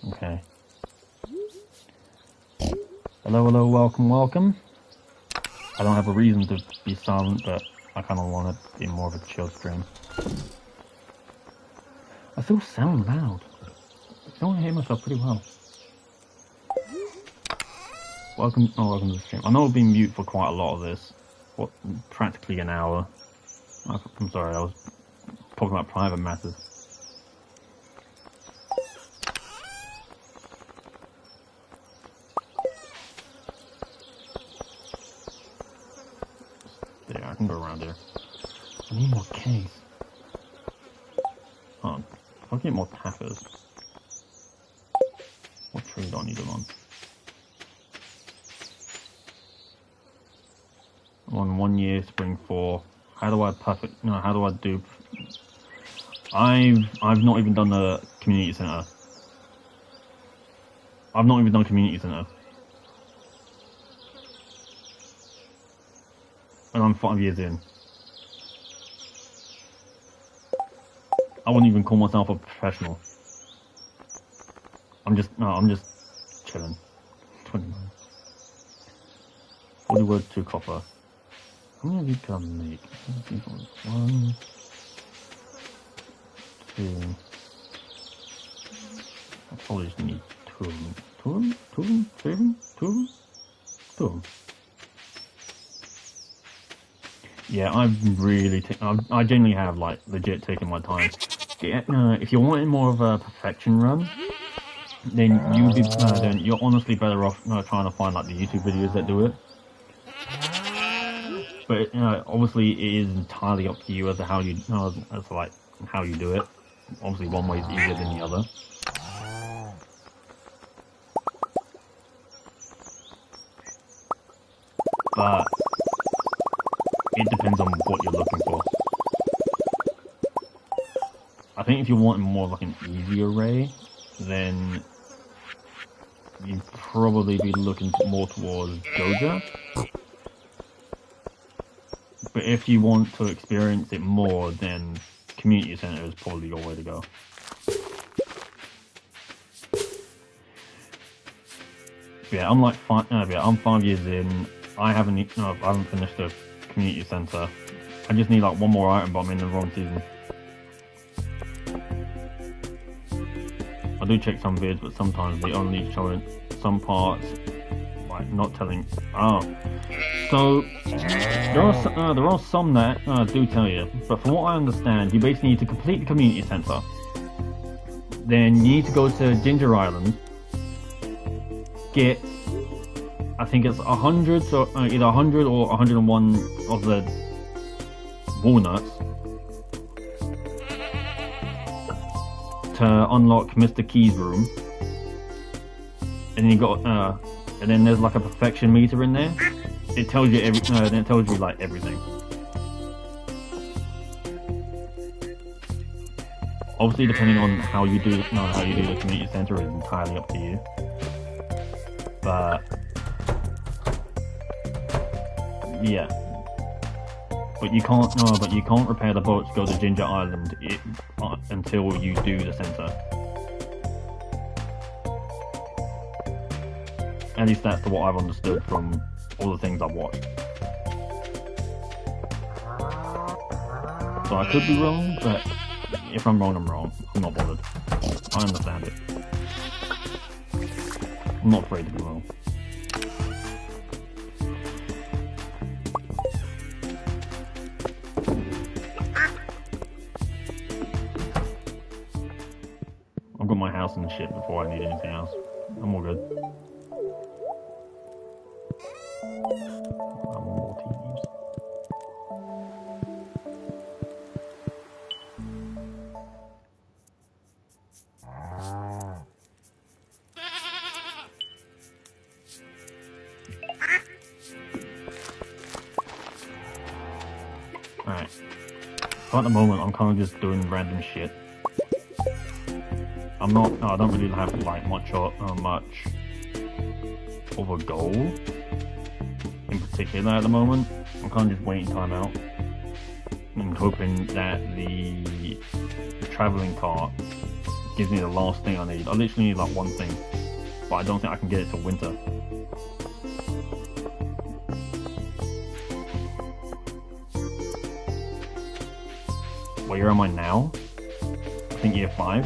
Okay. Hello, hello, welcome, welcome. I don't have a reason to be silent, but I kind of want it to be more of a chill stream. I still sound loud. I don't hear myself pretty well. Welcome to the stream. I know I've been mute for quite a lot of this. What, practically an hour. I'm sorry, I was talking about private matters. There, I can go around here. I need more case. Oh, if I get more tappers. What tree do I need them on? On 1 year, spring 4. How do I perfect? No, how do I do? I've not even done the community center. I've not even done community center. And I'm 5 years in. I wouldn't even call myself a professional. I'm just chilling. 29. 40 wood, 2 copper. How many of these can I make? 1, 2. I probably just need 2 of them. 2 of them? 2 of them? 3 of them? 2 of them? 2 of them. Yeah, I've really I genuinely have, like, legit taken my time. Yeah, if you're wanting more of a perfection run, then then you're honestly better off trying to find, like, the YouTube videos that do it. But obviously, it is entirely up to you as to how you how you do it. Obviously, one way is easier than the other. But it depends on what you're looking for. I think if you're wanting more like an easy array, then you'd probably be looking more towards Doja. But if you want to experience it more, then community center is probably your way to go. Yeah, I'm like I'm 5 years in. I haven't finished the community center. I just need like one more item, but I'm in the wrong season. I do check some vids, but sometimes they only show in some parts, like not telling. Oh, so there are some that do tell you, but from what I understand, you basically need to complete the community center. Then you need to go to Ginger Island, get, I think it's 100, so either 100 or 101 of the walnuts to unlock Mr. Key's room, and then you got and then there's like a perfection meter in there. It tells you then it tells you like everything. Obviously, depending on how you do the community center is entirely up to you. But yeah, but you can't repair the boat to go to Ginger Island until you do the center. At least that's what I've understood from all the things I've watched. So I could be wrong, but if I'm wrong, I'm wrong. I'm not bothered. I understand it. I'm not afraid to be wrong. I've got my house and shit before I need anything else. I'm all good. I want more TVs. Alright. So at the moment, I'm kind of just doing random shit. I don't really have like much of a goal in particular at the moment. I'm kind of just waiting time out and hoping that the traveling cart gives me the last thing I need. I literally need like one thing, but I don't think I can get it till winter. Where am I now? think year 5.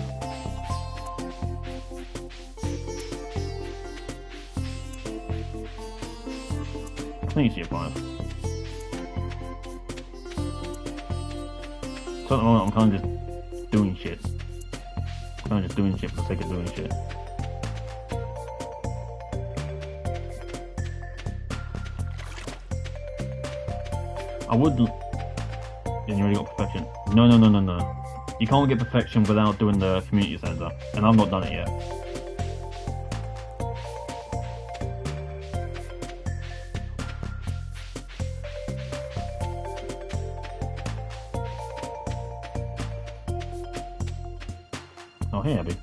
I think it's year 5. So at the moment I'm kind of just doing shit. I'm kind of just doing shit for the sake of doing shit. I would... And you already got perfection. No. You can't get perfection without doing the community center. And I've not done it yet. Oh, hey, Abby.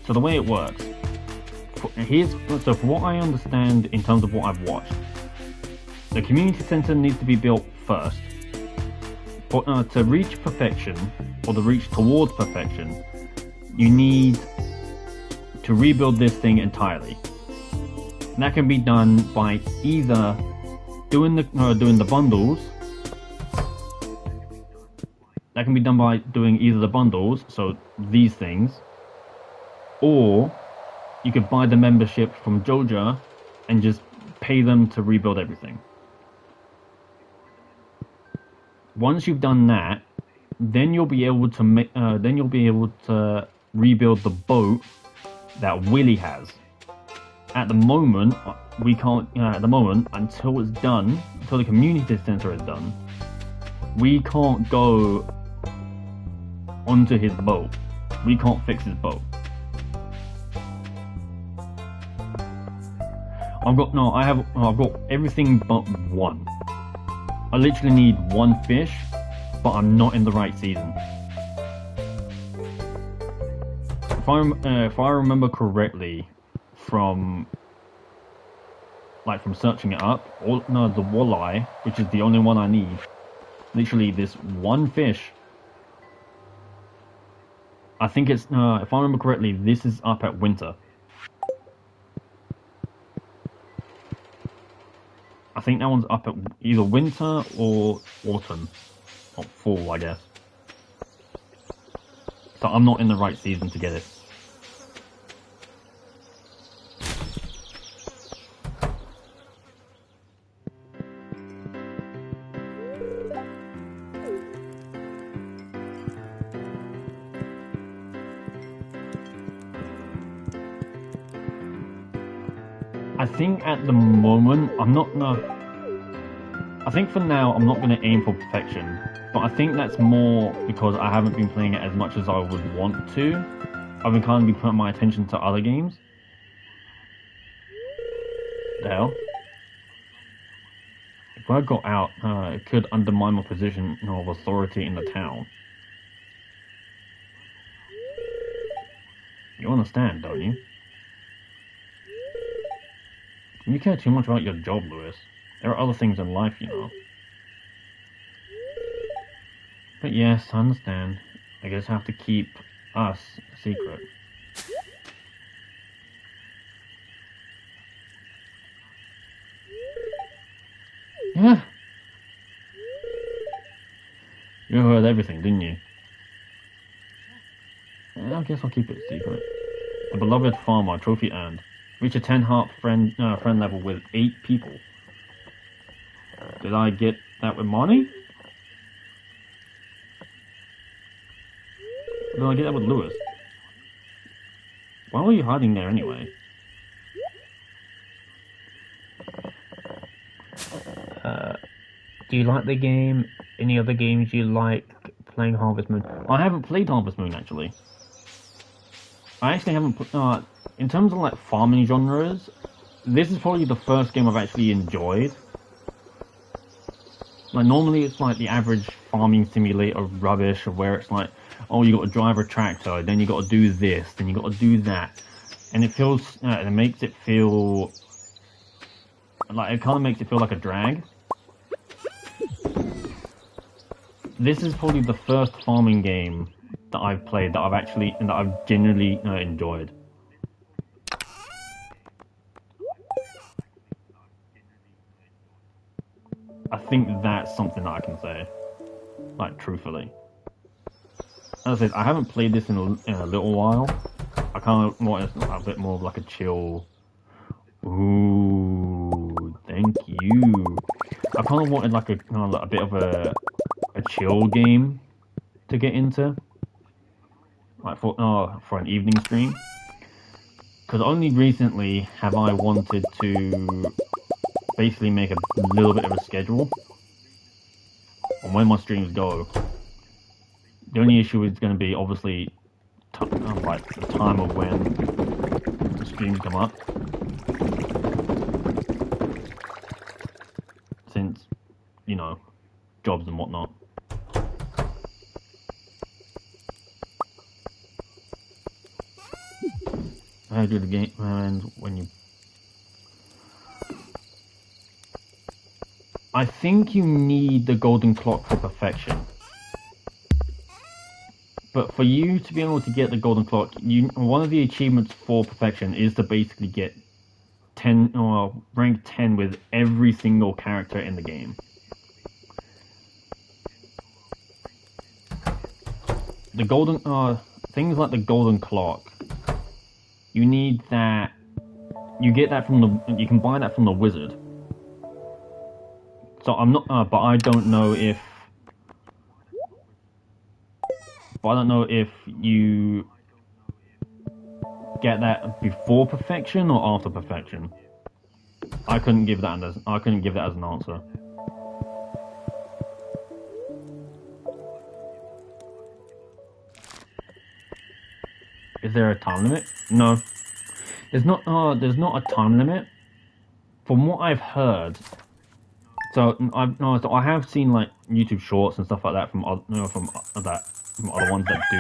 So the way it works... So from what I understand in terms of what I've watched, the community center needs to be built first. But to reach perfection, or to reach towards perfection, you need to rebuild this thing entirely. And that can be done by either doing the bundles. That can be done by doing either the bundles, so these things, or you could buy the membership from Joja and just pay them to rebuild everything. Once you've done that, then you'll be able to rebuild the boat that Willy has. At the moment, we can't. At the moment, until it's done, until the community center is done, we can't go onto his boat. We can't fix his boat. I've got everything but one. I literally need one fish, but I'm not in the right season. If I remember correctly, from searching it up, the walleye, which is the only one I need, literally this one fish. I think it's if I remember correctly, this is up at winter. I think that one's up at either winter or autumn. Or fall, I guess. So I'm not in the right season to get it. I think at the moment, I think for now, I'm not going to aim for perfection. But I think that's more because I haven't been playing it as much as I would want to. I've been kind of putting my attention to other games. The hell? If I got out, it could undermine my position of authority in the town. You understand, don't you? You care too much about your job, Lewis. There are other things in life, you know. But yes, I understand. I guess I have to keep us a secret. Yeah. You heard everything, didn't you? I guess I'll keep it a secret. A beloved farmer, trophy earned. Reach a 10 heart friend level with 8 people. Did I get that with money? Or did I get that with Lewis? Why were you hiding there anyway? Do you like the game? Any other games you like playing Harvest Moon? I haven't played Harvest Moon actually. I actually haven't put, in terms of like farming genres, this is probably the first game I've actually enjoyed. Like normally it's like the average farming simulator rubbish of where it's like, oh, you got to drive a tractor, then you got to do this, then you got to do that, and it feels, it makes it feel like, it kind of makes it feel like a drag. This is probably the first farming game that I've played that I've genuinely enjoyed. I think that's something that I can say, like, truthfully. As I said, I haven't played this in a little while. I kind of want a bit more of like a chill. Ooh, thank you. I kind of wanted like a bit of a chill game to get into, like for an evening stream. Because only recently have I wanted to basically make a little bit of a schedule on when my streams go. The only issue is going to be obviously like the time of when the streams come up, since, you know, jobs and whatnot. How do the game and when you... I think you need the golden clock for perfection. But for you to be able to get the golden clock, one of the achievements for perfection is to basically get 10 or rank 10 with every single character in the game. The golden things like the golden clock, you need that. You get that from the. You can buy that from the wizard. So I'm not, but I don't know if. But I don't know if you get that before perfection or after perfection. I couldn't give that as an answer. Is there a time limit? No. There's not a time limit. From what I've heard, so I have seen like YouTube shorts and stuff like that from other ones that do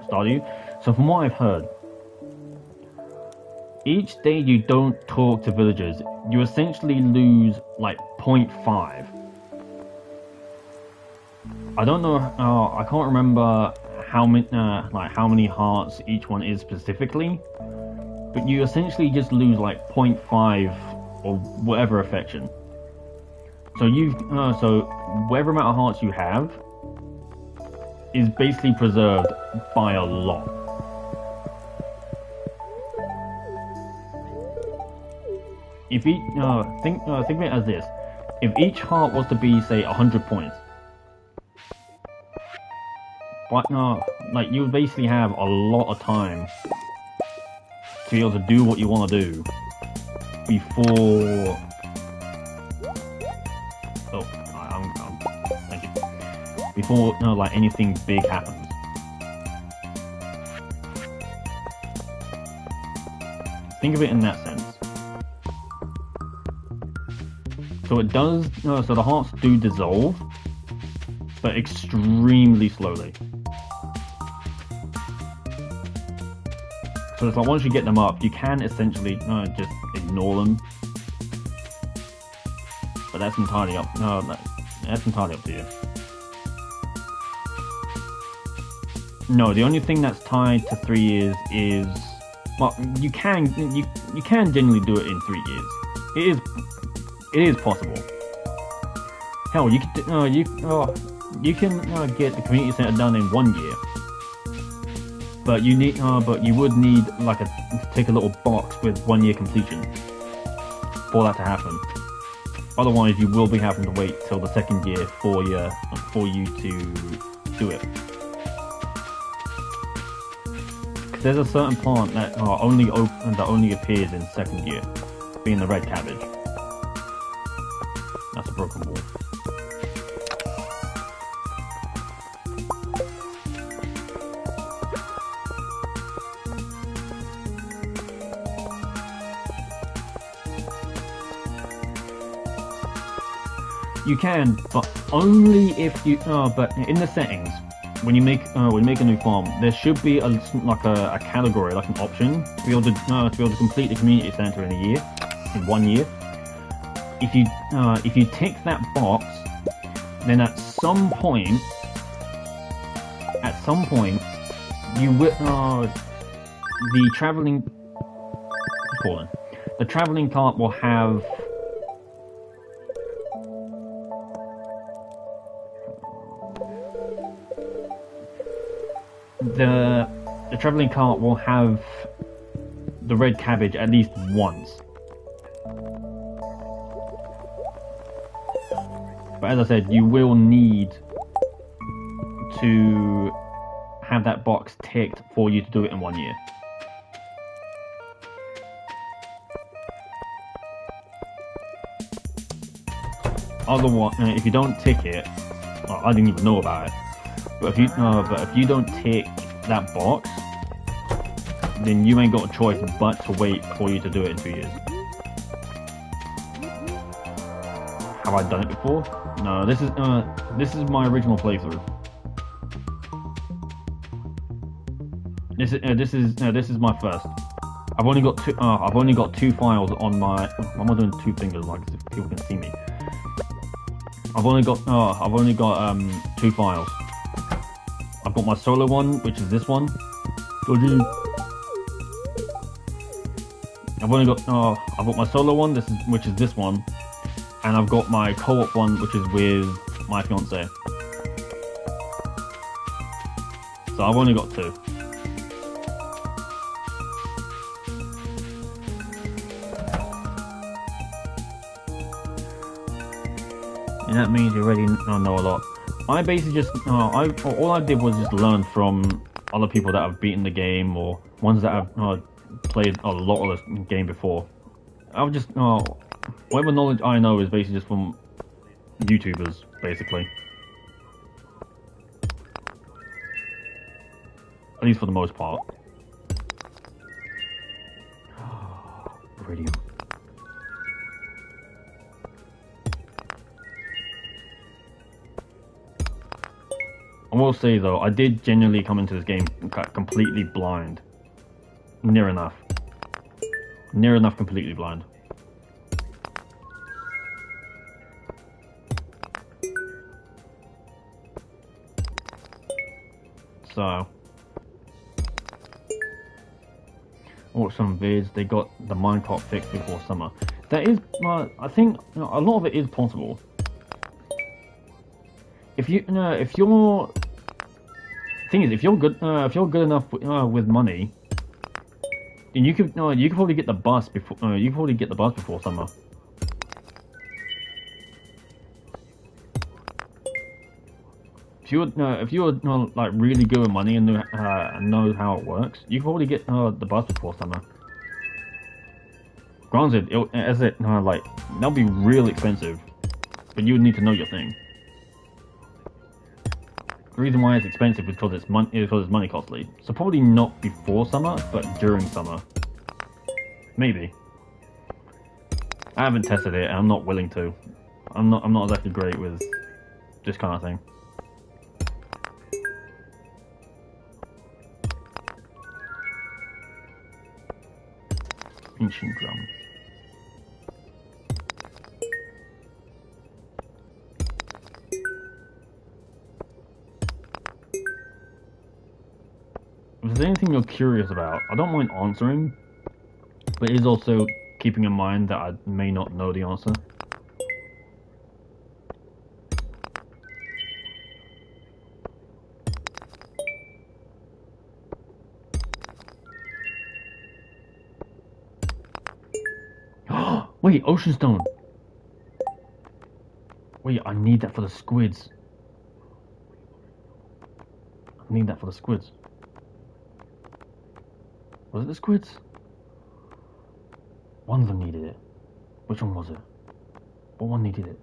Stardew. So from what I've heard, each day you don't talk to villagers, you essentially lose like 0.5. I don't know. I can't remember how many hearts each one is specifically, but you essentially just lose like 0.5 or whatever affection. So so whatever amount of hearts you have is basically preserved by a lot. If think of it as this: if each heart was to be, say, 100 points, but like you would basically have a lot of time to be able to do what you want to do before. Thank you. Before like anything big happens. Think of it in that sense. So it does. So the hearts do dissolve, but extremely slowly. So it's like once you get them up, you can essentially just ignore them. But that's entirely up. That's entirely up to you. No, the only thing that's tied to 3 years is, well, you can genuinely do it in 3 years. It is possible. Hell, you can get the community center done in 1 year. But you would need like to take a little box with 1 year completion for that to happen. Otherwise, you will be having to wait till the 2nd year for you to do it. Because there's a certain plant that only appears in 2nd year, being the red cabbage. That's a broken wall. You can, but only if you. But in the settings, when you make a new farm, there should be a category, like an option to be able to complete the community center in 1 year. If you tick that box, then at some point you will the traveling cart will have the traveling cart will have the red cabbage at least once. But as I said, you will need to have that box ticked for you to do it in 1 year. Otherwise, if you don't tick it, well, I didn't even know about it. But if you don't tick that box, then you ain't got a choice but to wait for you to do it in 2 years. Have I done it before? No, this is my original playthrough. This is my first. I've only got two files on my. Why am I doing two fingers like if people can see me? I've only got two files. I've got my solo one, which is this one. Dodgy. I've got my solo one, which is this one, and I've got my co-op one, which is with my fiance. So I've only got two. And that means you already know a lot. I basically just, all I did was just learn from other people that have beaten the game, or ones that have played a lot of the game before. I've just, whatever knowledge I know is basically just from YouTubers, basically. At least for the most part. Iridium. I will say though, I did genuinely come into this game completely blind. Near enough. Near enough completely blind. So, I watched some vids. They got the minecart fixed before summer. That is, I think a lot of it is possible. If you're good enough with money, then you could probably get the bus before summer. If you're like really good with money and know how it works, you can probably get the bus before summer. Granted, that'll be real expensive, but you would need to know your thing. The reason why it's expensive is because it's money costly. So probably not before summer, but during summer. Maybe. I haven't tested it, and I'm not willing to. I'm not exactly great with this kind of thing. Ancient drum. If there's anything you're curious about, I don't mind answering, but it is also keeping in mind that I may not know the answer. Wait, ocean stone! Wait, I need that for the squids. I need that for the squids. Was it the squids? One of them needed it. Which one was it? What one needed it?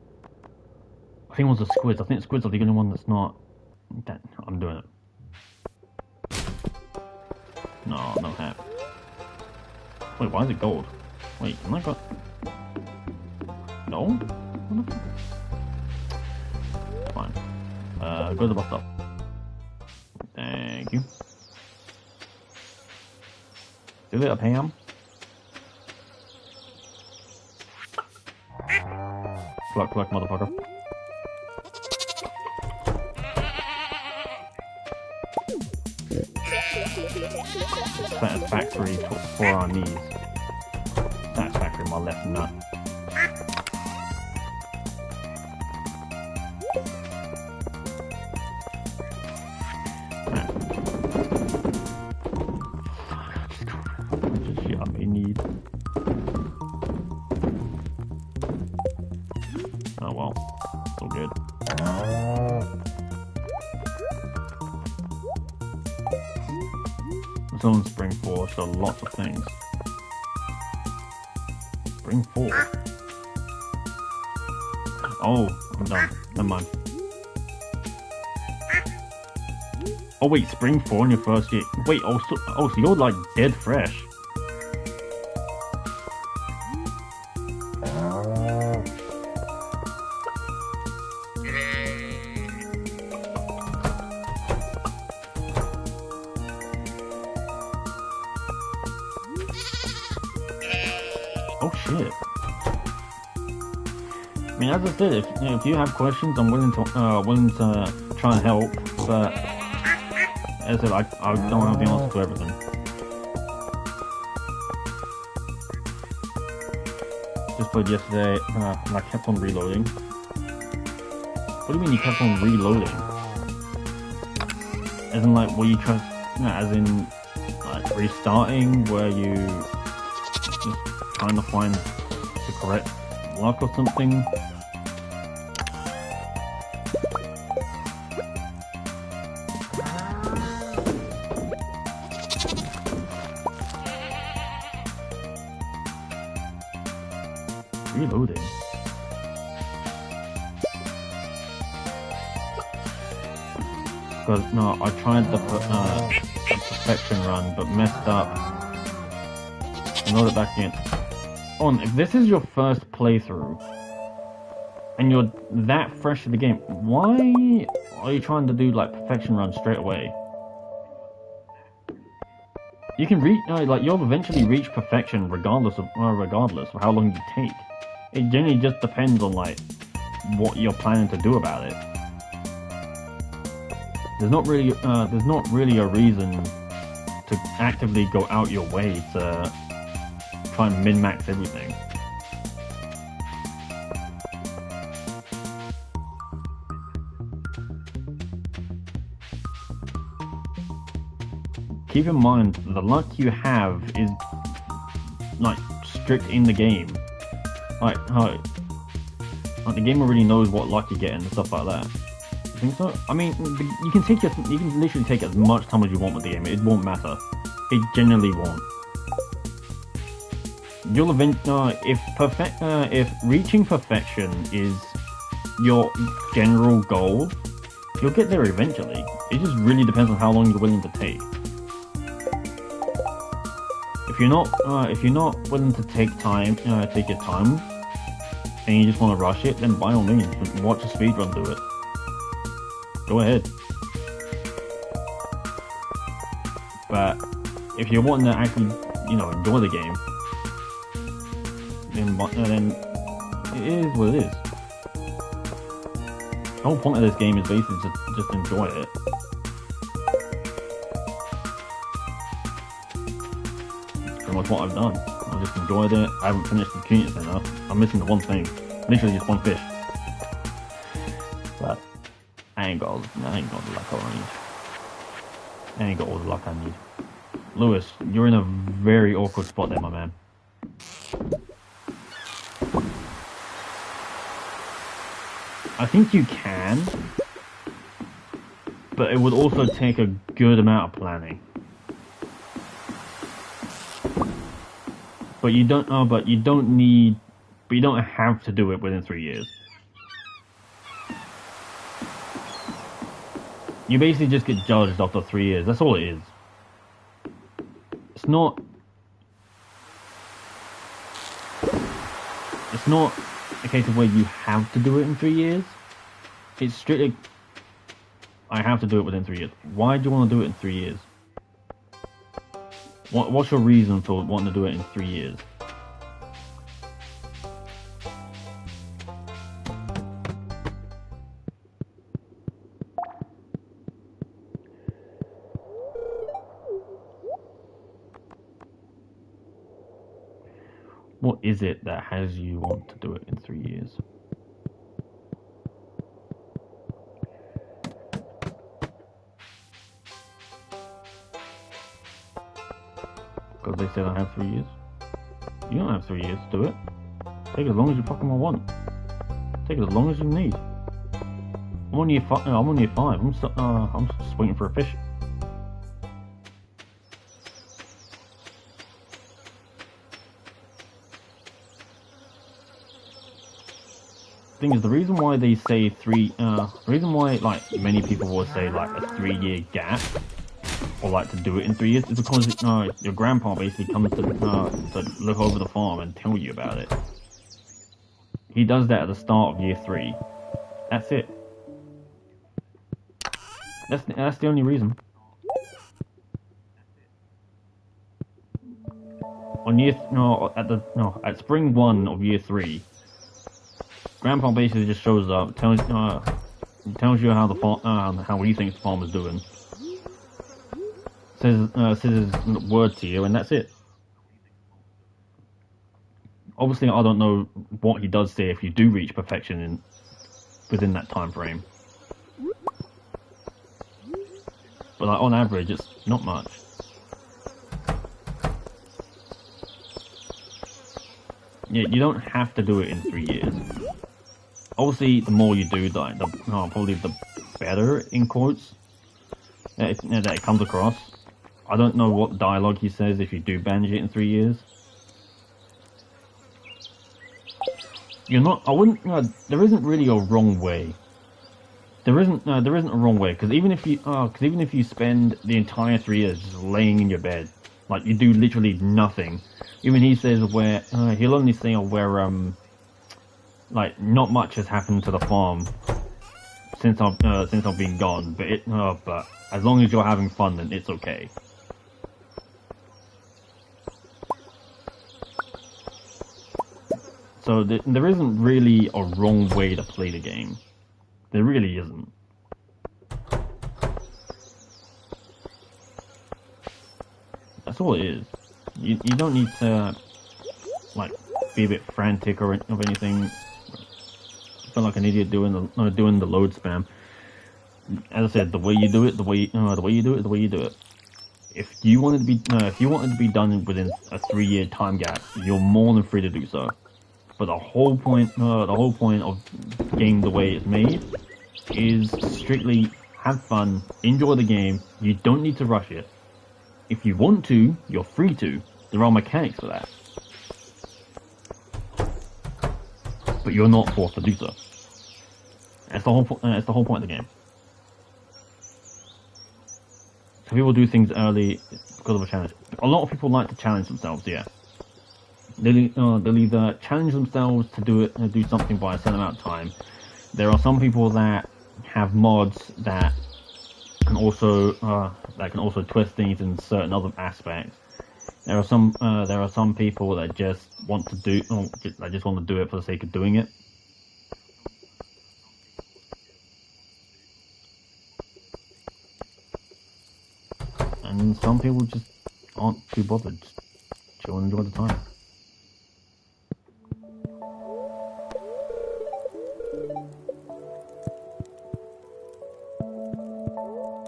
I think it was the squids. I think the squids are the only one that's not... I'm doing it. No, no hat. Wait, why is it gold? Wait, am I got... No? What the... Fine. Go to the bus stop. Thank you. Is it a Pam? Cluck, cluck, motherfucker. Satisfactory for our needs. Satisfactory, my left nut. It's on Spring 4, so lots of things. Spring 4? Oh, I'm done. Never mind. Oh wait, Spring 4 in your first year. Wait, oh so you're like dead fresh. Oh shit. I mean, as I said, if you have questions, I'm willing to try and help. But as I said, I don't have the answer to everything. Just played yesterday, and I kept on reloading. What do you mean you kept on reloading? As in, like, were you trying? As in, like, restarting, where you just trying to find the correct luck or something? Reloading. Because no, I tried the perfection run, but messed up. And load it back in. If this is your first playthrough, and you're that fresh to the game, why are you trying to do like perfection run straight away? You can reach, like, you'll eventually reach perfection regardless of how long you take. It generally just depends on like what you're planning to do about it. There's not really a reason to actively go out your way to try and min-max everything. Keep in mind, the luck you have is like strict in the game. Like the game already knows what luck you get and stuff like that. You think so? I mean, you can literally take as much time as you want with the game. It won't matter. It generally won't. You'll if reaching perfection is your general goal, you'll get there eventually. It just really depends on how long you're willing to take. If you're not willing to take your time, and you just want to rush it, then by all means, watch a speedrun do it. Go ahead. But if you're wanting to actually, enjoy the game, then it is what it is. The whole point of this game is basically just enjoy it. That's pretty much what I've done. I just enjoyed it. I haven't finished the community center. I'm missing the one thing. Literally just one fish. But I ain't got all the luck I need. I ain't got all the luck I need. Lewis, you're in a very awkward spot there, my man. I think you can, but it would also take a good amount of planning. But you don't have to do it within 3 years. You basically just get judged after 3 years. That's all it is. It's not a case of where you have to do it in 3 years. It's strictly, I have to do it within 3 years. Why do you want to do it in 3 years? What's your reason for wanting to do it in 3 years? What is it that has you want to do it in 3 years? Because they said I have 3 years. You don't have 3 years to do it. Take it as long as you fucking want. Take it as long as you need. I'm on year 5. I'm on year 5. I'm just waiting for a fish. thing is, the reason why they say the reason why like many people will say like a 3-year gap, or like to do it in 3 years, is because your grandpa basically comes to look over the farm and tell you about it. He does that at the start of year 3. That's it. That's the only reason. At spring 1 of year 3, Grandpa basically just shows up, tells you how the farm, how he thinks the farm is doing, says his word to you, and that's it. Obviously, I don't know what he does say if you do reach perfection within that time frame, but like, on average, it's not much. Yeah, you don't have to do it in 3 years. Obviously, the more you do, probably the better, in quotes, that it comes across. I don't know what dialogue he says if you do manage it in 3 years. There isn't really a wrong way. There isn't a wrong way, because even if you spend the entire 3 years just laying in your bed, like you do literally nothing. Even he says he'll only say where like not much has happened to the farm since I've been gone, but as long as you're having fun, then it's okay. So there isn't really a wrong way to play the game. There really isn't. That's all it is. You don't need to like be a bit frantic or of anything. Feel like an idiot doing the load spam. As I said, the way you do it, the way you do it, the way you do it. If you want it to be done within a 3-year time gap, you're more than free to do so. But the whole point of the game the way it's made is strictly have fun, enjoy the game. You don't need to rush it. If you want to, you're free to. There are mechanics for that. But you're not forced to do so. That's the whole point of the game. So people do things early because of a challenge. A lot of people like to challenge themselves. Yeah, they'll either challenge themselves to do something by a certain amount of time. There are some people that have mods that can also twist things in certain other aspects. There are some people that just want to do it for the sake of doing it. And some people just aren't too bothered. Just chill and enjoy the time.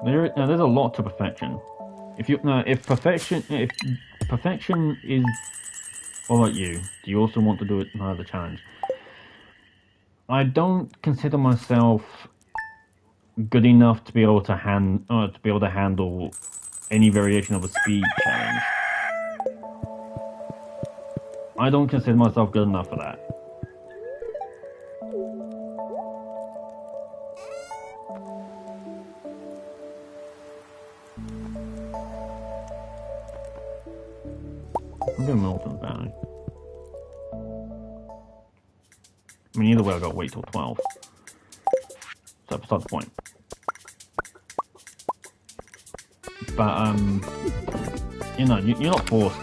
There's a lot to perfection. If perfection is, what about you? Do you also want to do it the challenge? I don't consider myself good enough to be able to handle any variation of a speed challenge. I don't consider myself good enough for that. I'm doing Milton's Valley. I mean, either way, I've got to wait till 12. So that's the point. But, you're not forced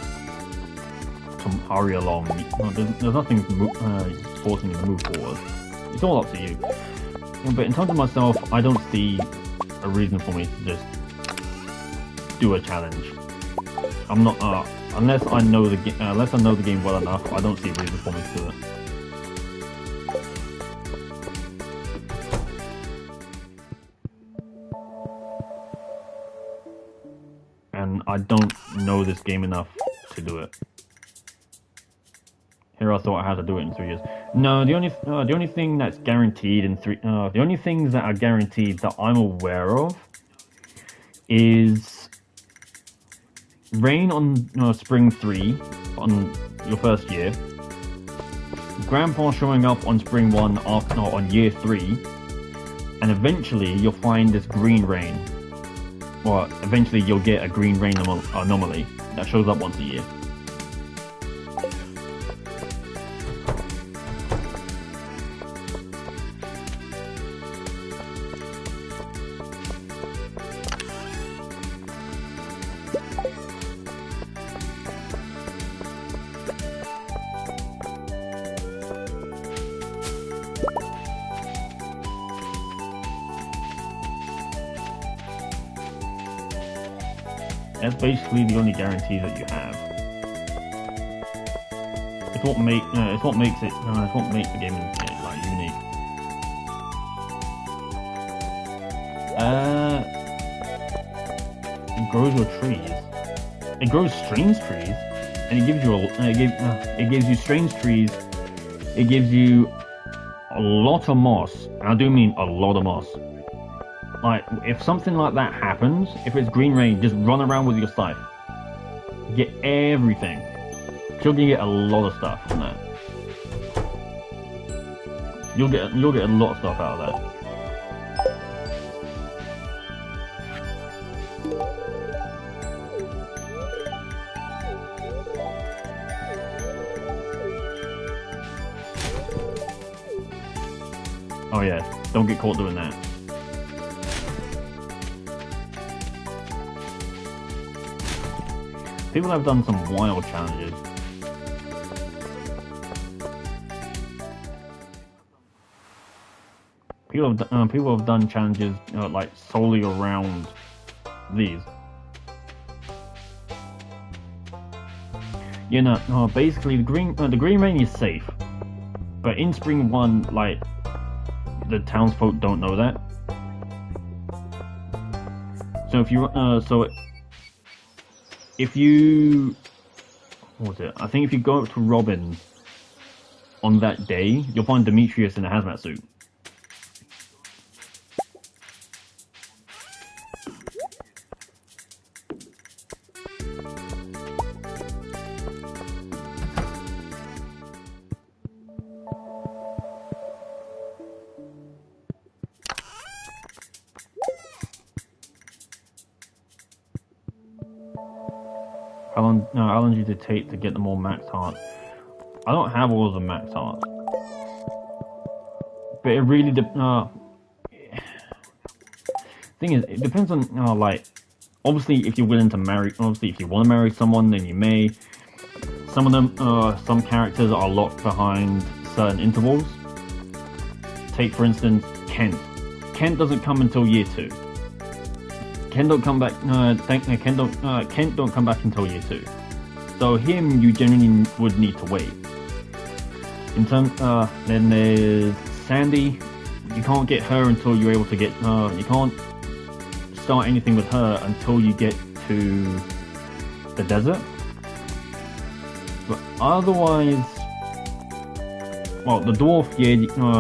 to hurry along. There's nothing forcing you to move forward. It's all up to you. But in terms of myself, I don't see a reason for me to just do a challenge. I'm not, unless I know the game well enough, I don't see a reason for me to do it. And I don't know this game enough to do it. Here I thought I had to do it in 3 years. No, the only thing that's guaranteed in the only things that are guaranteed that I'm aware of is rain on spring 3 on your first year, Grandpa showing up on Spring 1 after on year 3, and eventually you'll find this green rain. Well, eventually you'll get a green rain anomaly that shows up once a year. That's basically the only guarantee that you have. It's what makes the game like unique. It grows your trees. It grows strange trees, and it gives you it gives you strange trees. It gives you a lot of moss. And I do mean a lot of moss. Like, if something like that happens, if it's green rain, just run around with your scythe. Get everything. You're gonna get a lot of stuff from that. You'll get a lot of stuff out of that. Oh yeah, don't get caught doing that. People have done some wild challenges. People have done challenges like solely around these. You know, basically the green rain is safe, but in Spring 1, like, the townsfolk don't know that. So if you what was it? I think if you go up to Robin on that day, you'll find Demetrius in a hazmat suit. How long did it take to get them all max hearts? I don't have all of the max hearts, but it really thing is, it depends on like, obviously if you're willing to marry, obviously if you want to marry someone, then you may. Some of them, some characters are locked behind certain intervals. Take for instance Kent. Kent doesn't come until year 2. Kent don't come back. Kent don't come back until year 2. So him, you generally would need to wait. In terms, then there's Sandy. You can't get her until you're able to get. You can't start anything with her until you get to the desert. But otherwise, well, the dwarf, yeah,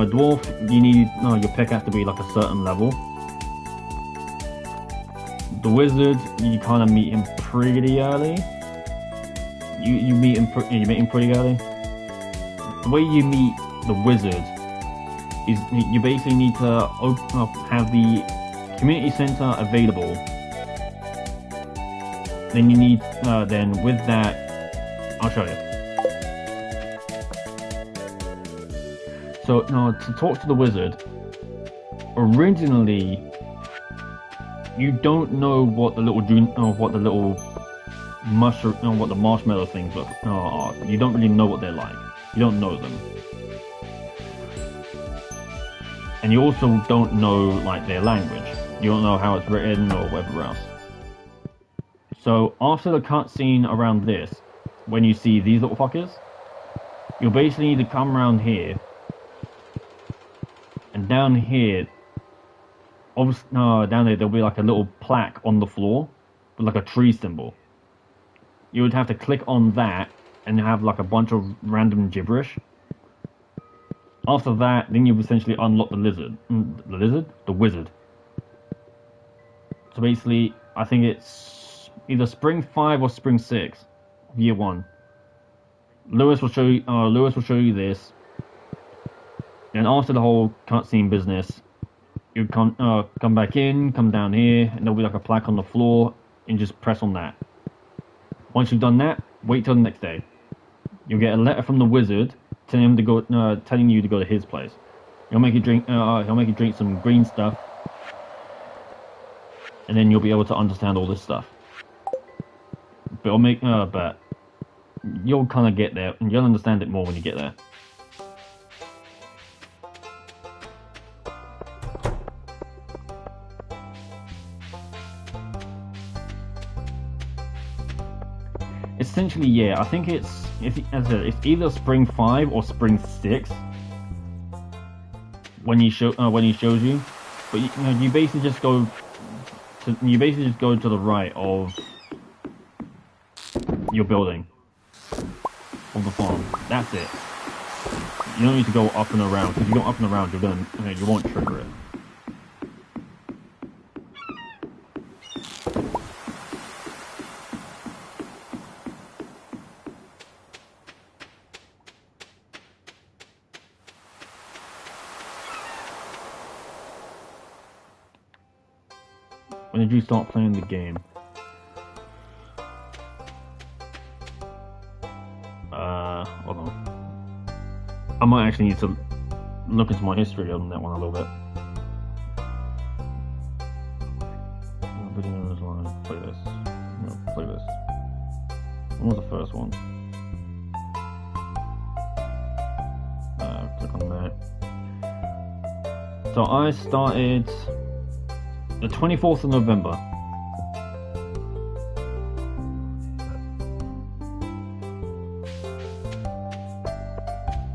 dwarf, you need your pick has to be like a certain level. The wizard, you kind of meet him pretty early. You meet him pretty early. The way you meet the wizard is you basically need to have the community center available. Then you need then with that, I'll show you. So to talk to the wizard, originally you don't know what the little mushroom, what the marshmallow things are. You don't really know what they're like. You don't know them, and you also don't know like their language. You don't know how it's written or whatever else. So after the cutscene around this, when you see these little fuckers, you'll basically need to come around here, and down here. Obviously, down there there'll be like a little plaque on the floor with like a tree symbol. You would have to click on that and have like a bunch of random gibberish. After that, then you've essentially unlocked the wizard. So basically, I think it's either Spring 5 or Spring 6, Year 1. Lewis will show you this. And after the whole cutscene business, you come back in, come down here, and there'll be like a plaque on the floor, and just press on that. Once you've done that, wait till the next day. You'll get a letter from the wizard telling him to go, telling you to go to his place. He'll make you drink. He'll make you drink some green stuff, and then you'll be able to understand all this stuff. But but you'll kind of get there, and you'll understand it more when you get there. Essentially, yeah. I think as I said, it's either Spring 5 or Spring 6 when he shows you. But you basically just go to the right of your building, of the farm. That's it. You don't need to go up and around, because if you go up and around, you won't trigger it. When did you start playing the game? Hold on. I might actually need to look into my history on that one a little bit. Videos line. Play this. No, play this. When was the first one? Click on that. So I started the 24th of November.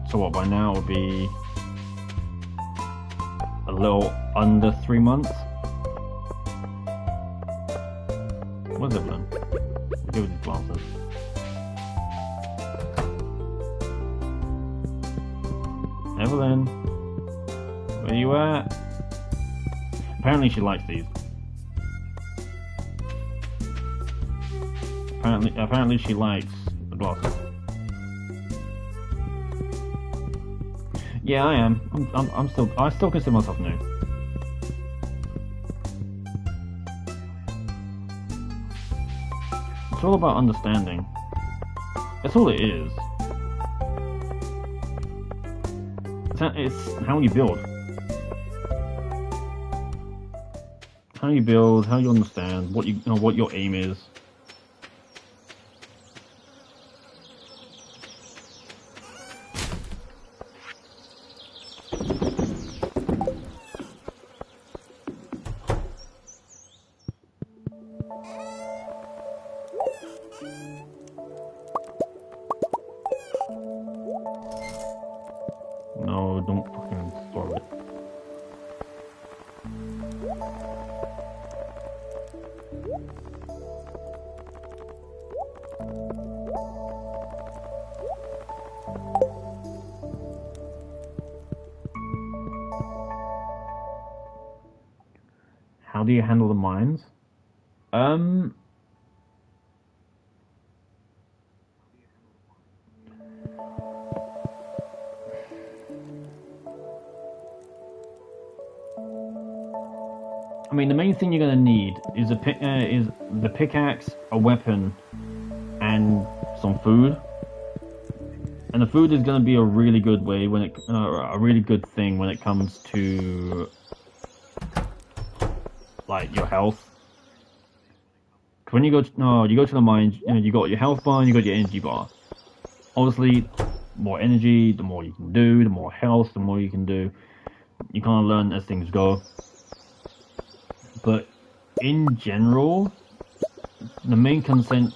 So what, by now it would be a little under 3 months? Where's Evelyn? Give her these glasses. Evelyn, where you at? Apparently she likes these. Apparently she likes the glasses. Yeah, I am. I still consider myself new. It's all about understanding. That's all it is. It's how you build. How you build, how you understand, what your aim is. No, don't fucking throw it. How do you handle the mines? I mean, the main thing you're gonna need is the pickaxe, a weapon, and some food. And the food is gonna be a really good way a really good thing when it comes to like your health. When you go to the mines, you got your health bar and you got your energy bar. Obviously, more energy, the more you can do, the more health, the more you can do. You kind of learn as things go. But in general, the main consensus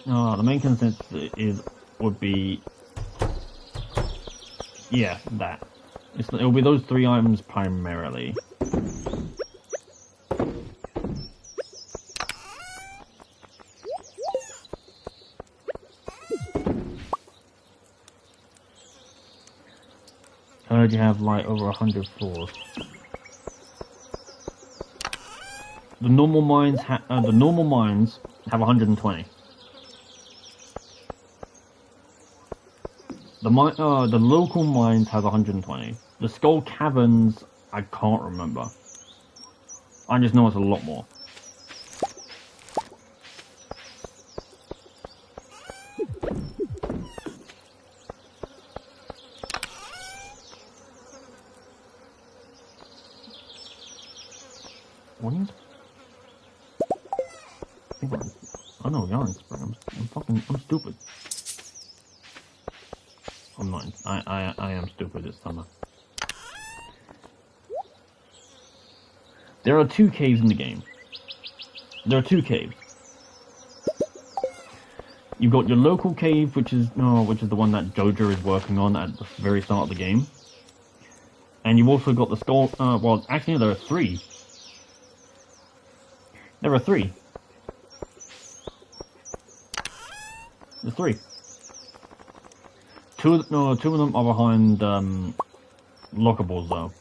would be, yeah, that. It'll be those 3 items primarily. I heard you have like over 100 floors. The normal mines have 120. The local mines have 120. The Skull Caverns, I can't remember. I just know it's a lot more. What is... I know Yarn Spring. I'm stupid. I'm not. I am stupid this summer. There are 2 caves in the game. There are 2 caves. You've got your local cave, which is the one that Jojo is working on at the very start of the game. And you've also got the skull. Well, actually, there are 3. There are 3. There's 3. 2 of them are behind lockables though.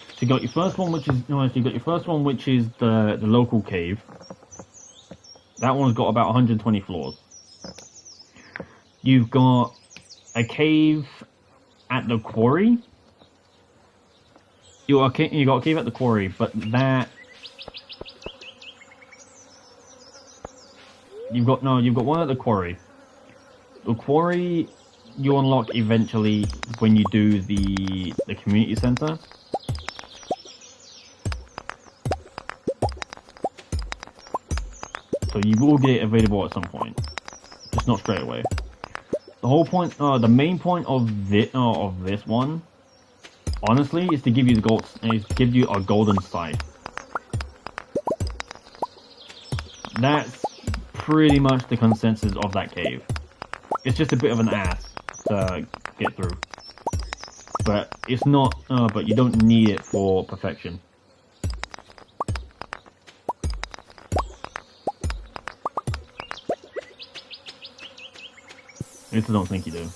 So you got your first one, which is the local cave. That one's got about 120 floors. You've got a cave at the quarry. You got a cave at the quarry, but that you've got one at the quarry. The quarry you unlock eventually when you do the community center. So you will get it available at some point, just not straight away. The whole point, the main point of this one, honestly, is to give you a golden scythe. That's pretty much the consensus of that cave. It's just a bit of an ass to get through, but it's not. But you don't need it for perfection. At least I don't think you do.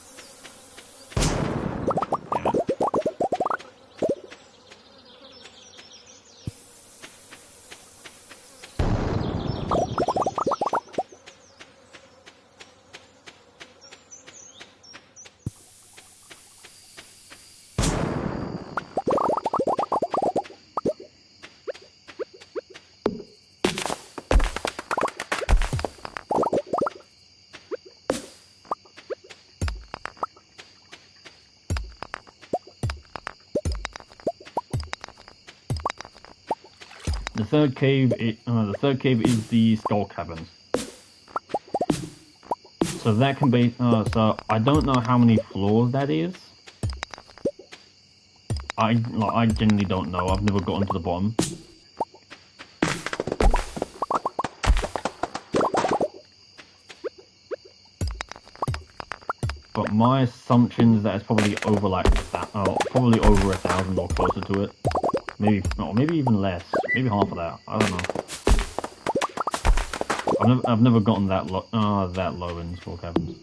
The third cave is the Skull Caverns. So that can be. So I don't know how many floors that is. I genuinely don't know. I've never gotten to the bottom. But my assumption is that it's probably over probably over 1,000 or closer to it. Maybe even less. Maybe half of that. I don't know. I've never gotten that low in Skull Caverns.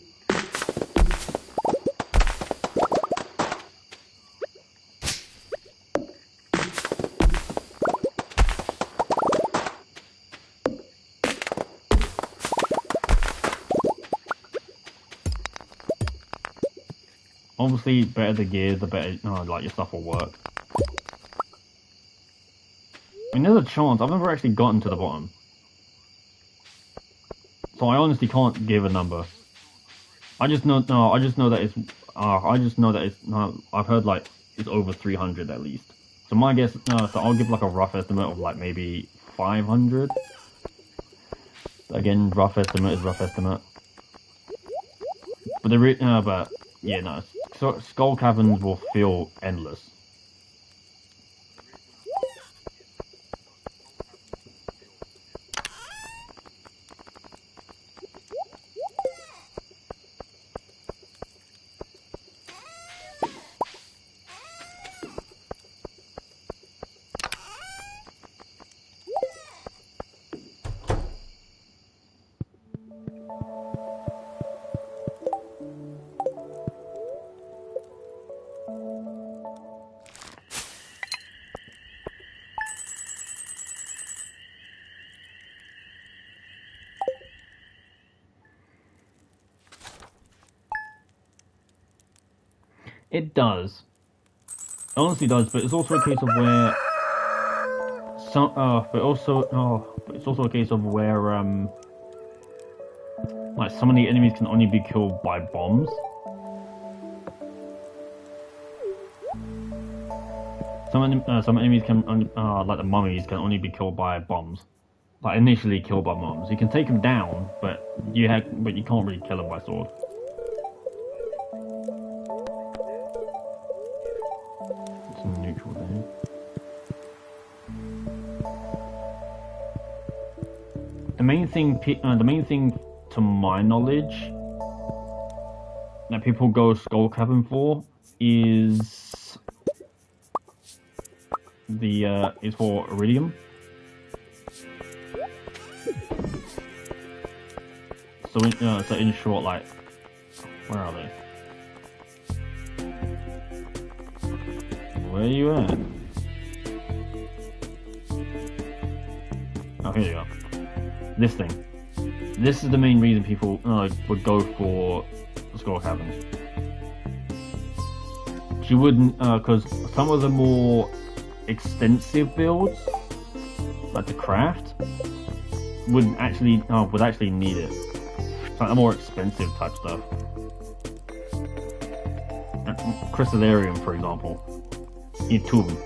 Obviously, better the gear, the better like your stuff will work. I mean, there's a chance. I've never actually gotten to the bottom, so I honestly can't give a number. I just know that it's. I've heard like it's over 300 at least. So my guess. So I'll give like a rough estimate of like maybe 500. Again, rough estimate is rough estimate. But but yeah, no. So Skull Caverns will feel endless. It does. It honestly does, but it's also a case of where some. But it's also a case of where like some of the enemies can only be killed by bombs. Some enemies can, like the mummies, can only be killed by bombs. Like initially killed by bombs. You can take them down, but you can't really kill them by sword. It's neutral there. The main thing to my knowledge that people go Skull Cabin for is for iridium. So in short, like, where are they? Where are you at? Oh, here you go. This thing. This is the main reason people would go for Skull Cabins. You wouldn't, because some of the more extensive builds, like the craft, would actually need it. Like the more expensive type stuff. Crystallarium, for example. You need two of them.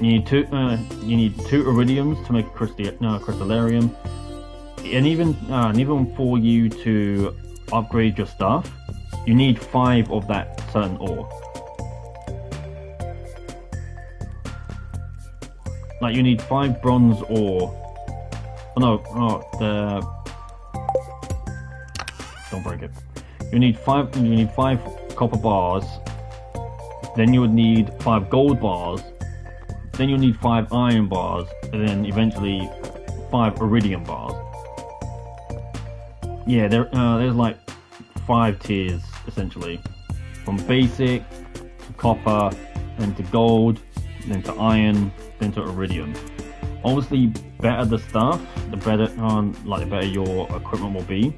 You need two iridiums to make a crystallarium, and even for you to upgrade your stuff, you need 5 of that certain ore. Like you need 5 bronze ore. Oh no, don't break it. You need 5 copper bars. Then you would need 5 gold bars. Then you'll need 5 iron bars, and then eventually 5 iridium bars. Yeah, there's like 5 tiers essentially, from basic to copper, then to gold, then to iron, then to iridium. Obviously, better the stuff, the better your equipment will be.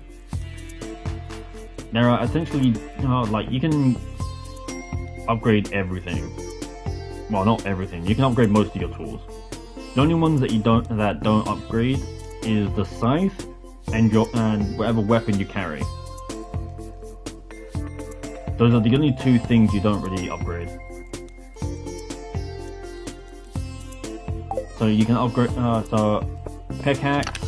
There are essentially like you can upgrade everything. Well, not everything. You can upgrade most of your tools. The only ones that don't upgrade is the scythe and whatever weapon you carry. Those are the only 2 things you don't really upgrade. So you can upgrade pickaxe.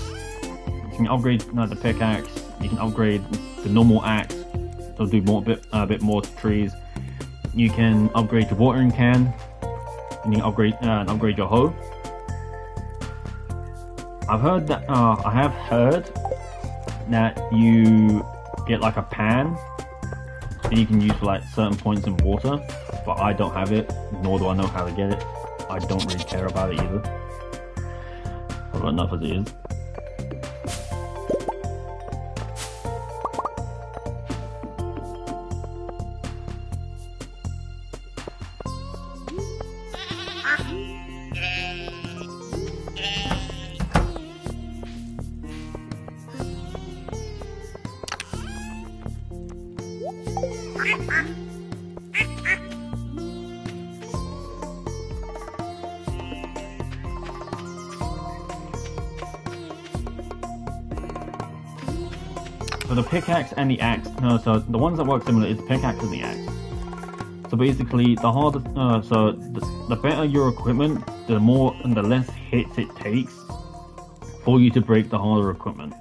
You can upgrade the pickaxe. You can upgrade the normal axe. So do a bit more to trees. You can upgrade your watering can. And you can upgrade your hoe. I have heard that you get like a pan that you can use for like certain points in water, but I don't have it, nor do I know how to get it. I don't really care about it either. I've got enough as it is. So the pickaxe and the axe, so the ones that work similar is the pickaxe and the axe. So basically, the better your equipment, the less hits it takes for you to break the harder equipment.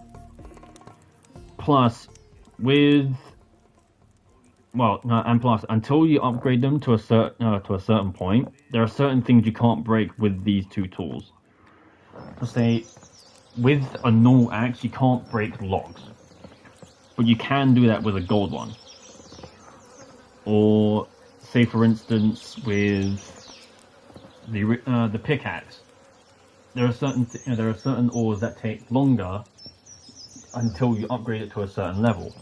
Plus, until you upgrade them to a certain point, there are certain things you can't break with these 2 tools. So say, with a normal axe, you can't break logs. But you can do that with a gold one. Or, say for instance, with the pickaxe, there are certain ores that take longer until you upgrade it to a certain level.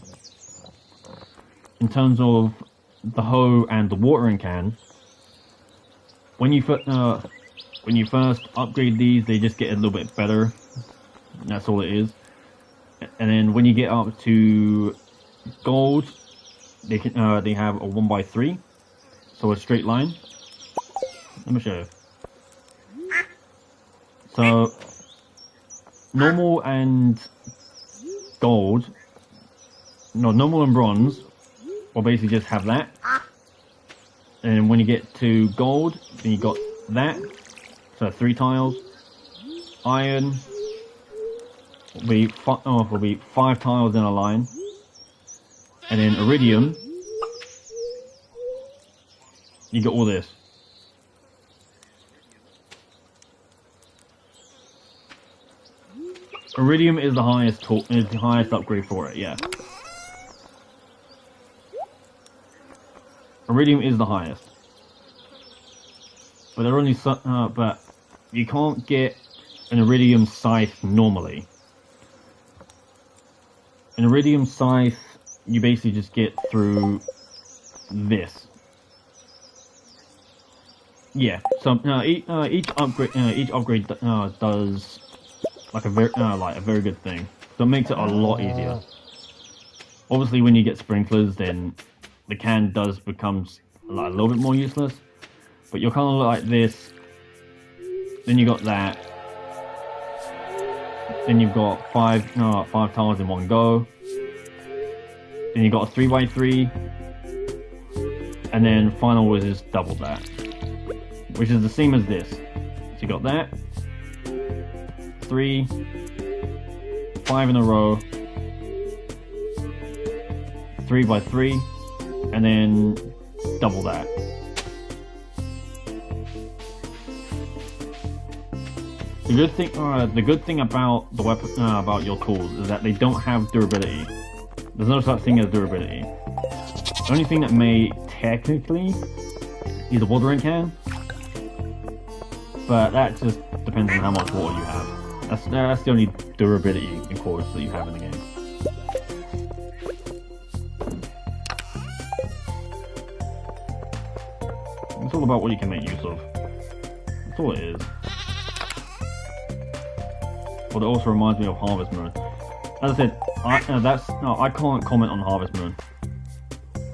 In terms of the hoe and the watering can, when you first upgrade these, they just get a little bit better. That's all it is. And then when you get up to Gold, they have a 1x3, so a straight line. Let me show you. So normal and gold, no, normal and bronze will basically just have that. And when you get to gold, then you got that. So 3 tiles. Iron will be 5 tiles in a line. And then iridium, you got all this. Iridium is the highest upgrade for it, yeah. Iridium is the highest. But they're only but you can't get an iridium scythe normally. An iridium scythe you basically just get through this. Yeah. So each upgrade does like a very good thing. So it makes it a lot easier. Obviously, when you get sprinklers, then the can does become like a little bit more useless. But you're kind of like this. Then you got that. Then you've got 5 tiles in one go. Then you got a 3x3. And then final was just double that, which is the same as this. So you got that. 3, 5 in a row. 3x3. And then double that. The good thing about the weapon, about your tools, is that they don't have durability. There's no such thing as durability. The only thing that may technically be the watering can, but that just depends on how much water you have. That's the only durability in course that you have in the game. It's all about what you can make use of. That's all it is. But it also reminds me of Harvest Moon. As I said, I can't comment on Harvest Moon.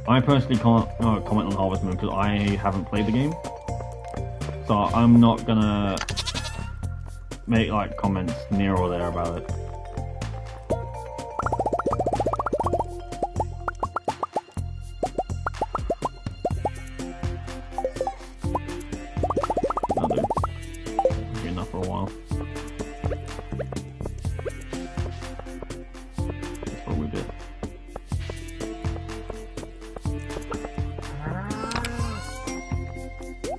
I personally can't comment on Harvest Moon because I haven't played the game. So I'm not gonna make like comments near or there about it. That'll do. Be enough for a while. That's what we did.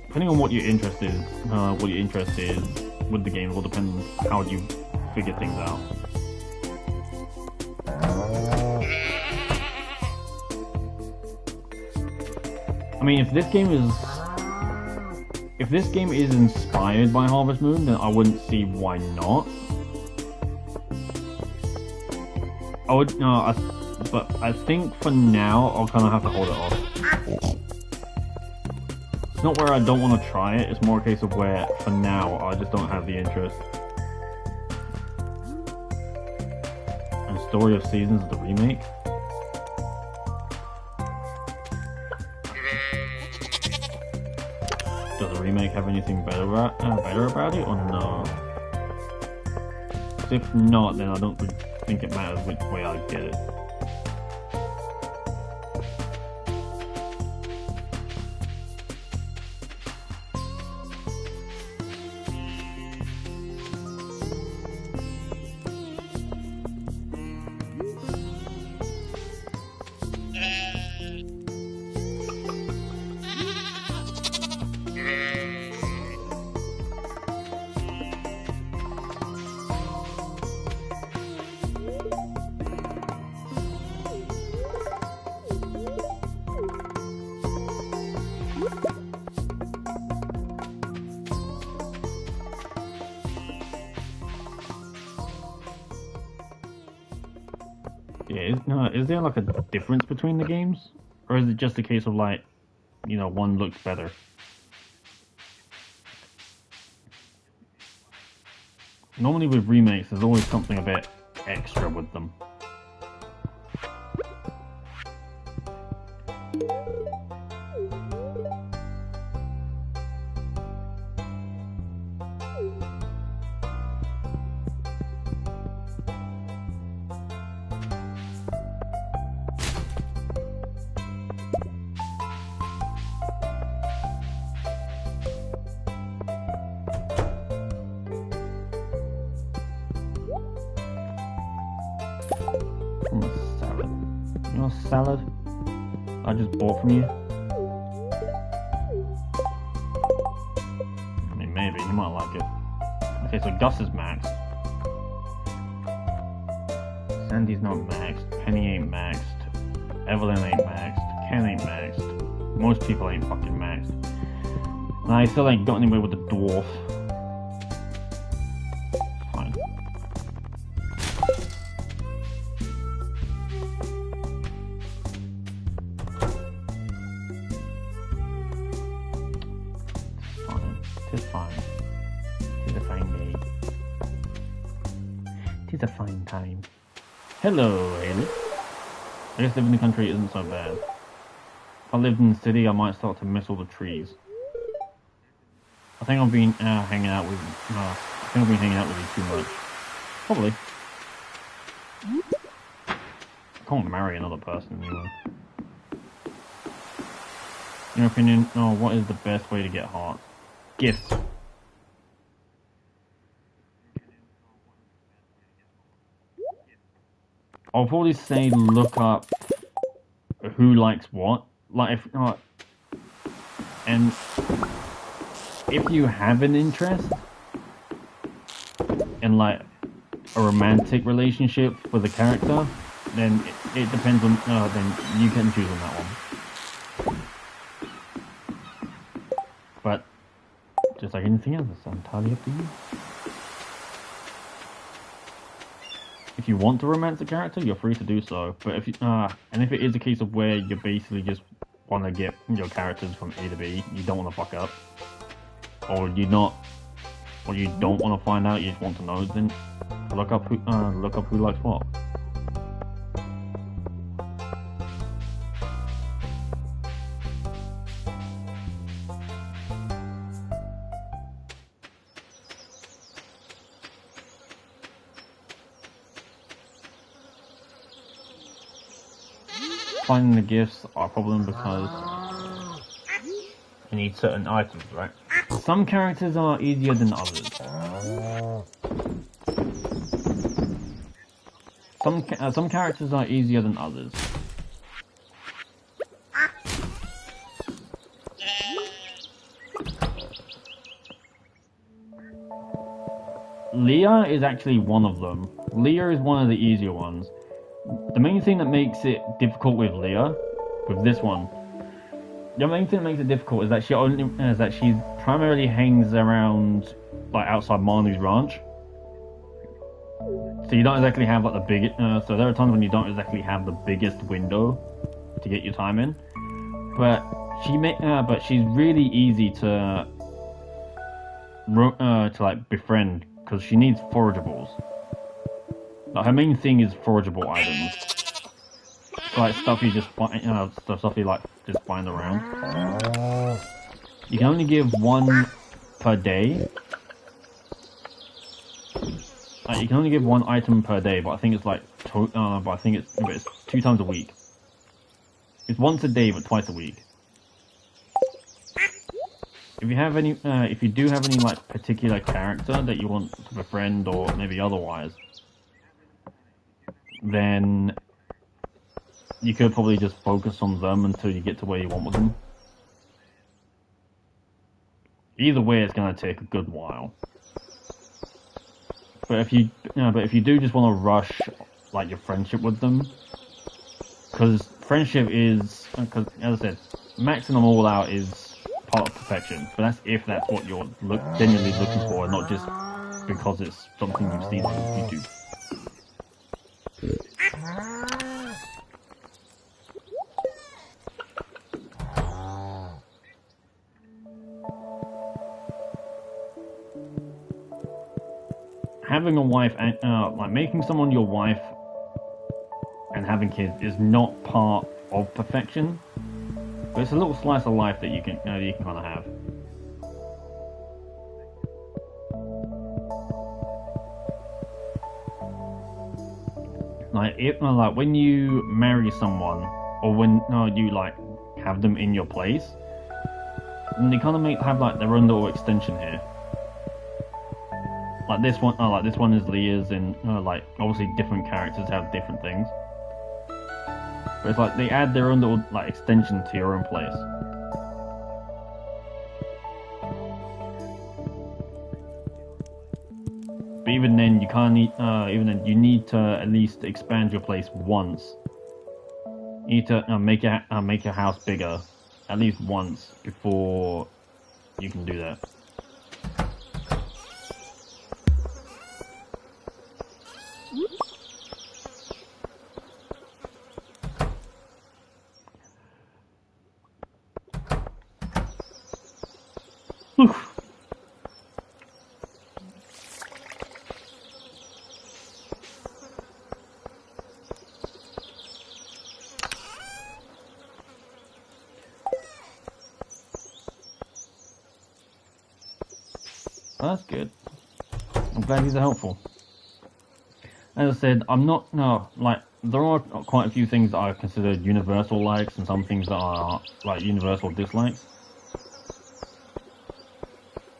Depending on what your interest is, with the game will depend on how you figure things out. I mean, if this game is inspired by Harvest Moon, then I wouldn't see why not. I would but I think for now I'll kind of have to hold it off. It's not where I don't want to try it, it's more a case of where, for now, I just don't have the interest. And Story of Seasons, the remake? Does the remake have anything better about it, or no? If not, then I don't think it matters which way I get it. Yeah, is there like a difference between the games? Or is it just a case of like, you know, one looks better? Normally with remakes, there's always something a bit extra with them. Salad. You want a salad? I just bought from you. I mean, maybe you might like it. Okay, so Gus is maxed. Sandy's not maxed. Penny ain't maxed. Evelyn ain't maxed. Ken ain't maxed. Most people ain't fucking maxed. And I still ain't got anywhere with the dwarf. Fine. Tis fine. Tis a fine day. Tis a fine time. Hello, Haley. I guess living in the country isn't so bad. If I lived in the city, I might start to miss all the trees. I think I've been hanging out with. I think I've been hanging out with you too much. Probably. I can't marry another person anyway. In your opinion, what is the best way to get hearts? Gifts. I'll probably say look up who likes what. Like if and if you have an interest in like a romantic relationship with a character, then it depends on then you can choose on that one. But just like anything else, it's entirely up to you. If you want to romance a character, you're free to do so. But if you, and if it is a case of where you basically just want to get your characters from A to B, you don't want to fuck up, or you don't want to find out, you just want to know, then look up who likes what. Finding the gifts are a problem because you need certain items, right? Some characters are easier than others. Some characters are easier than others. Leah is actually one of them. Leah is one of the easier ones. The main thing that makes it difficult with Leah, with this one, the main thing that makes it difficult is that she primarily hangs around like outside Marnie's ranch. So you don't exactly have like the biggest. So there are times when you don't exactly have the biggest window to get your time in. But she's really easy to like befriend because she needs forageables. Like her main thing is forageable items, like stuff you just find, stuff you like just find around. You can only give one per day. You can only give one item per day, but I think it's like, it's 2 times a week. It's once a day, but twice a week. If you have any, if you do have any like particular character that you want to befriend or maybe otherwise, then you could probably just focus on them until you get to where you want with them. Either way, it's going to take a good while. But if you do just want to rush like your friendship with them, because friendship is, because as I said, maxing them all out is part of perfection. But that's if that's what you're genuinely looking for, and not just because it's something you've seen on YouTube. Having a wife and like making someone your wife and having kids is not part of perfection. But it's a little slice of life that you can kind of have. Like when you marry someone, or when you like have them in your place, and they kind of have like their own little extension here. Like this one is Leah's, and like obviously different characters have different things. But it's like they add their own little like extension to your own place. But even then, you can't. Even then, you need to at least expand your place once. You need to make your house bigger at least once before you can do that. Oof. That's good. I'm glad these are helpful. As I said, I'm not like there are quite a few things that I consider universal likes and some things that are like universal dislikes.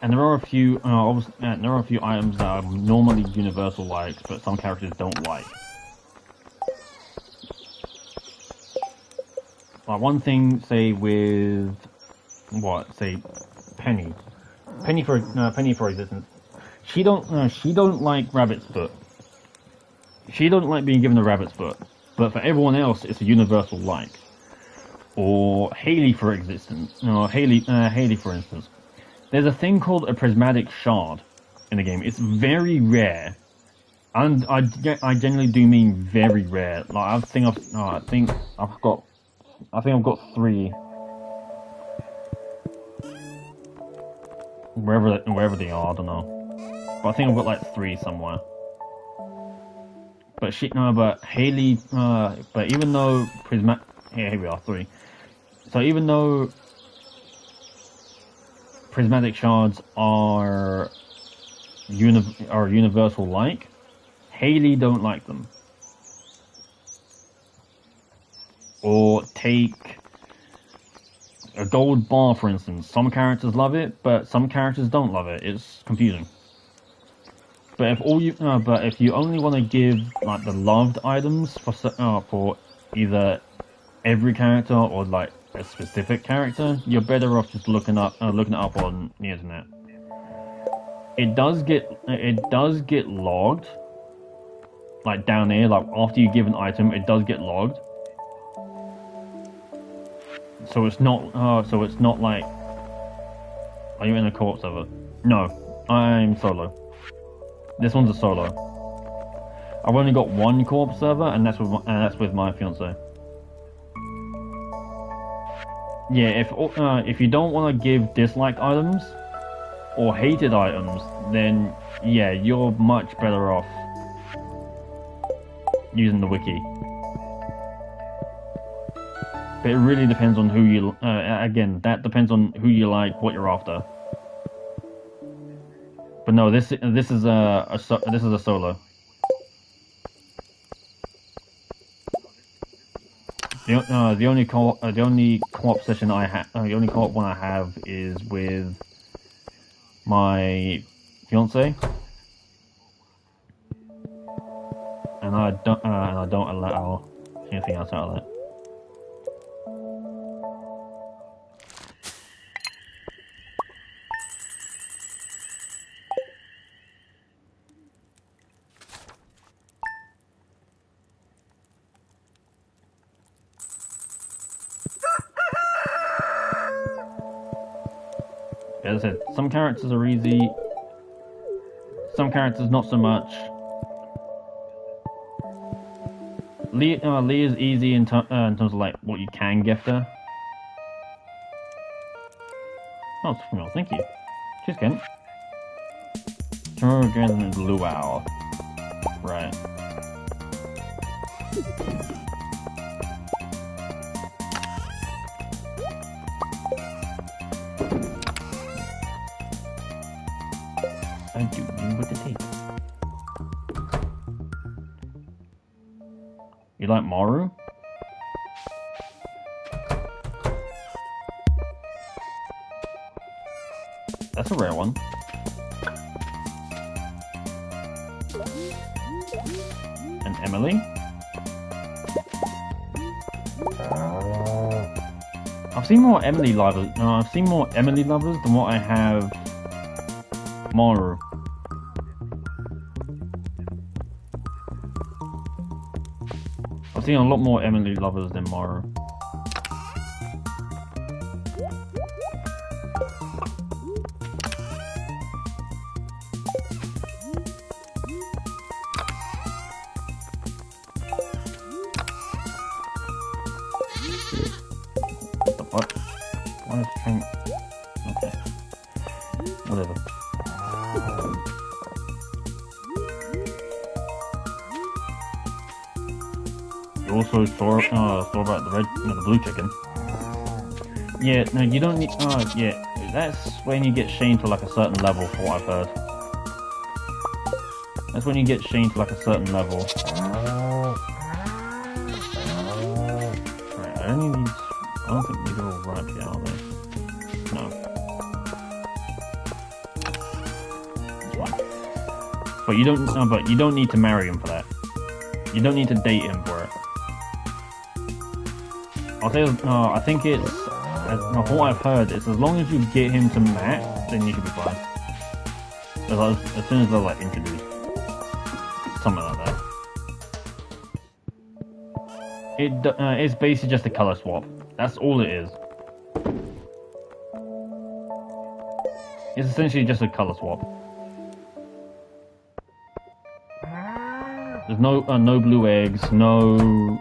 And there are a few items that are normally universal likes, but some characters don't like. Like one thing, say with say Penny for existence. She don't like rabbit's foot. She don't like being given a rabbit's foot, but for everyone else, it's a universal like. Or Haley for existence. Haley for instance. There's a thing called a prismatic shard in the game. It's very rare, and I generally do mean very rare. Like I think I've got 3. Wherever they are, I don't know. But I think I've got like 3 somewhere. But Haley, but even though here we are, 3. So even though prismatic shards are universal like, Haley don't like them. Or take a gold bar, for instance. Some characters love it, but some characters don't love it. It's confusing. But if you only want to give like the loved items for either every character or like a specific character, you're better off just looking it up on the internet. It does get logged, like down here, like after you give an item, it does get logged. So it's not like, are you in a co-op server? No, I'm solo. This one's a solo. I've only got 1 co-op server, and that's with my fiance. Yeah, if you don't want to give disliked items or hated items, then yeah, you're much better off using the wiki. But it really depends on who you. Again, that depends on who you like, what you're after. But no, this is a solo. The only co-op session I have, the only co-op one I have is with my fiance, and I don't allow anything else out of that. As I said, some characters are easy, some characters not so much. Leah's easy in terms of like what you can gift her. Oh, it's from thank you. Cheers, Kent. Tomorrow again in luau. Right. I do you with the tape. You like Maru? That's a rare one. And Emily? I've seen more Emily lovers. No, I've seen more Emily lovers than what I have Maru. I've seen a lot more Emily lovers than Maru. What? Why is trying? Okay. Whatever. You also saw about the blue chicken. Yeah, no, you don't need. Yeah, that's when you get Shane to like a certain level, from what I've heard. That's when you get Shane to like a certain level. Right, I only need. I don't think these are all ripe yet, are they? No. That's fine. But you don't. No, but you don't need to marry him for that. You don't need to date him for it. I'll say. I think it's. From what I've heard, it's as long as you get him to match, then you should be fine. As soon as they're like introduced, something like that. It's basically just a color swap. That's all it is. It's essentially just a color swap. There's no blue eggs, no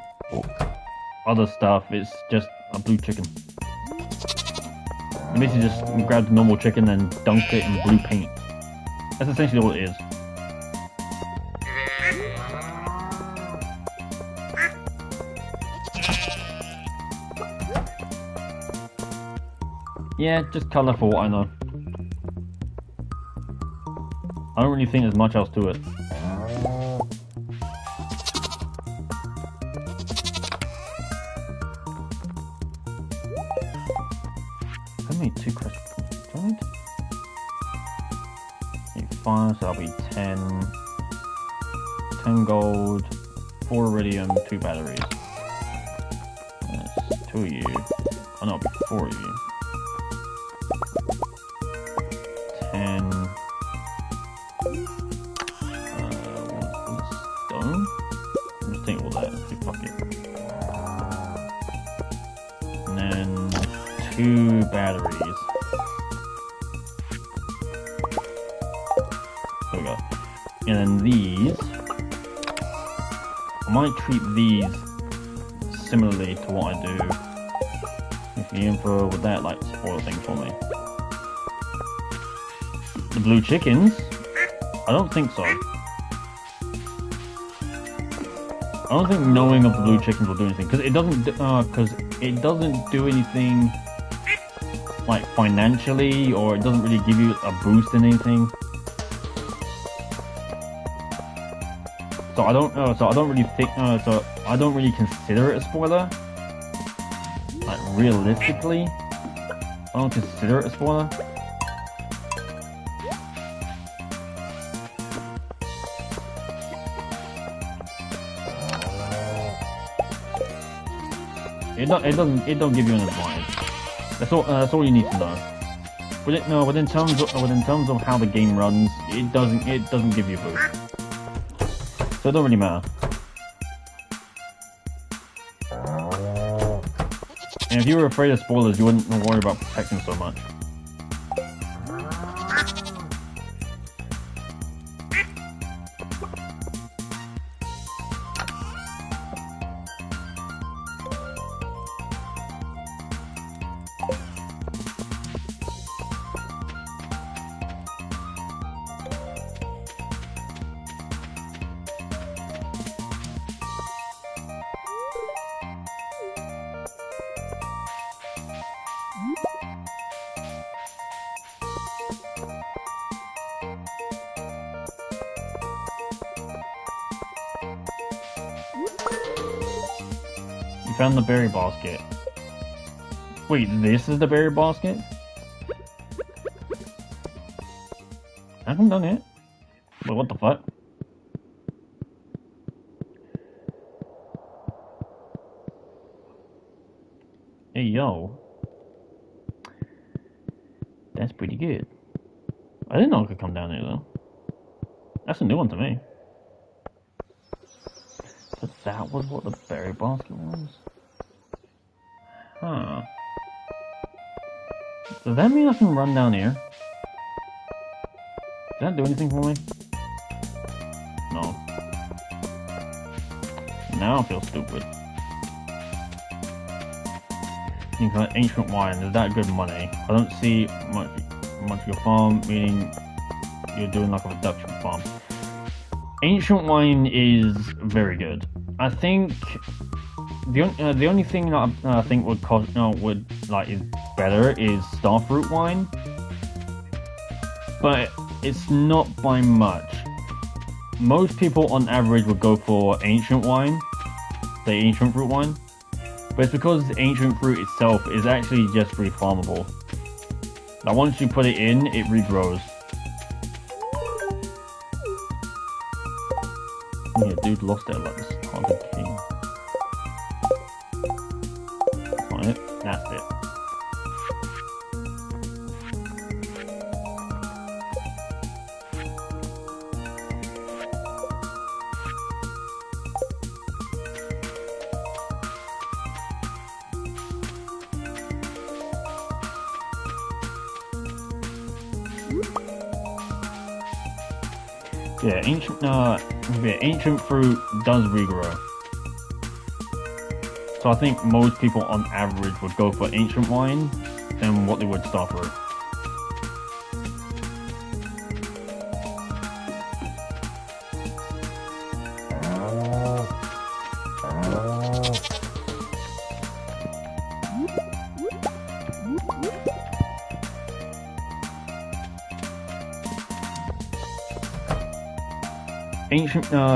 other stuff. It's just a blue chicken. You basically just grab the normal chicken and dunk it in blue paint. That's essentially all it is. Yeah, just colour for what I know. I don't really think there's much else to it. I need 2 crystals. Do I need? Need 5, so that'll be 10. 10 gold, 4 iridium, 2 batteries. That's 2 of you. Oh no, it'll be 4 of you. 10. What's stone? I'm just taking all that. Okay, fuck it. And then 2 batteries. There we go. And then these, I might treat these similarly to what I do with the info. Would that like spoil things for me? The blue chickens? I don't think so. I don't think knowing of the blue chickens will do anything because it doesn't do anything like financially, or it doesn't really give you a boost in anything. So I don't really think. So I don't really consider it a spoiler. Like realistically, I don't consider it a spoiler. It don't give you an advantage. That's all you need to know. But in terms of how the game runs, it doesn't give you a boost. So it don't really matter. And if you were afraid of spoilers, you wouldn't worry about protecting so much. You found the berry basket. Wait, this is the berry basket? I haven't done it. Wait, what the fuck? Hey, yo. That's pretty good. I didn't know I could come down here, though. That's a new one to me. So that was what the berry basket was? Huh. Does that mean I can run down here? Does that do anything for me? No. Now I feel stupid. You can collect ancient wine. Is that good money? I don't see much of your farm, meaning you're doing like a reduction farm. Ancient wine is very good. I think the only thing that I think would cost is better is starfruit wine, but it's not by much. Most people on average would go for ancient wine, the ancient fruit wine, but it's because the ancient fruit itself is actually just farmable. Now once you put it in, it regrows. Yeah, dude lost it like this Harvard King. That's not it. That's it. Yeah, ancient fruit does regrow. So I think most people on average would go for ancient wine than what they would starfruit.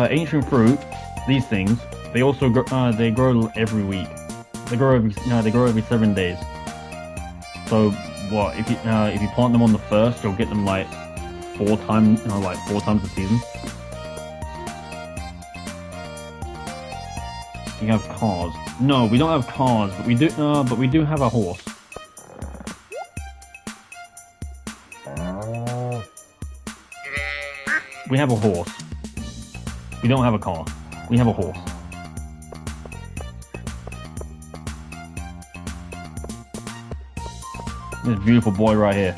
Ancient fruit, these things, they also they grow every week. They grow every 7 days. So what if you plant them on the 1st, you'll get them like 4 times a season. You have cars. No, we don't have cars, but we do have a horse. We have a horse. We don't have a car. We have a horse. This beautiful boy right here.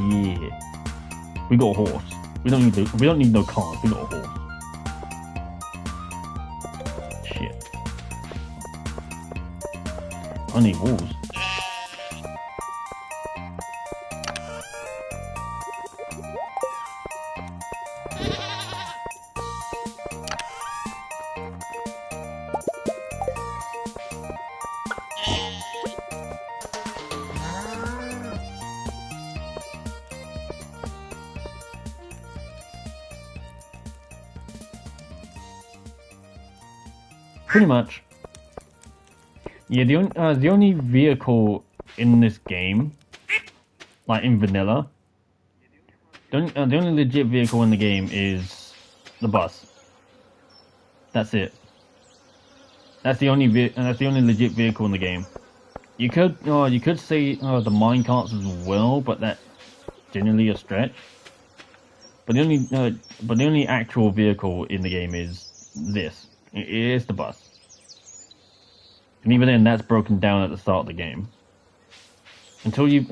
Yeah. We got a horse. We don't need no cars. We got a horse. Shit. I need wolves. Pretty much. Yeah, the only vehicle in this game, like in vanilla, the only legit vehicle in the game is the bus. That's it. That's the only legit vehicle in the game. You could say the mine carts as well, but that's generally a stretch. But the only actual vehicle in the game is this. It is the bus. And even then, that's broken down at the start of the game. Until you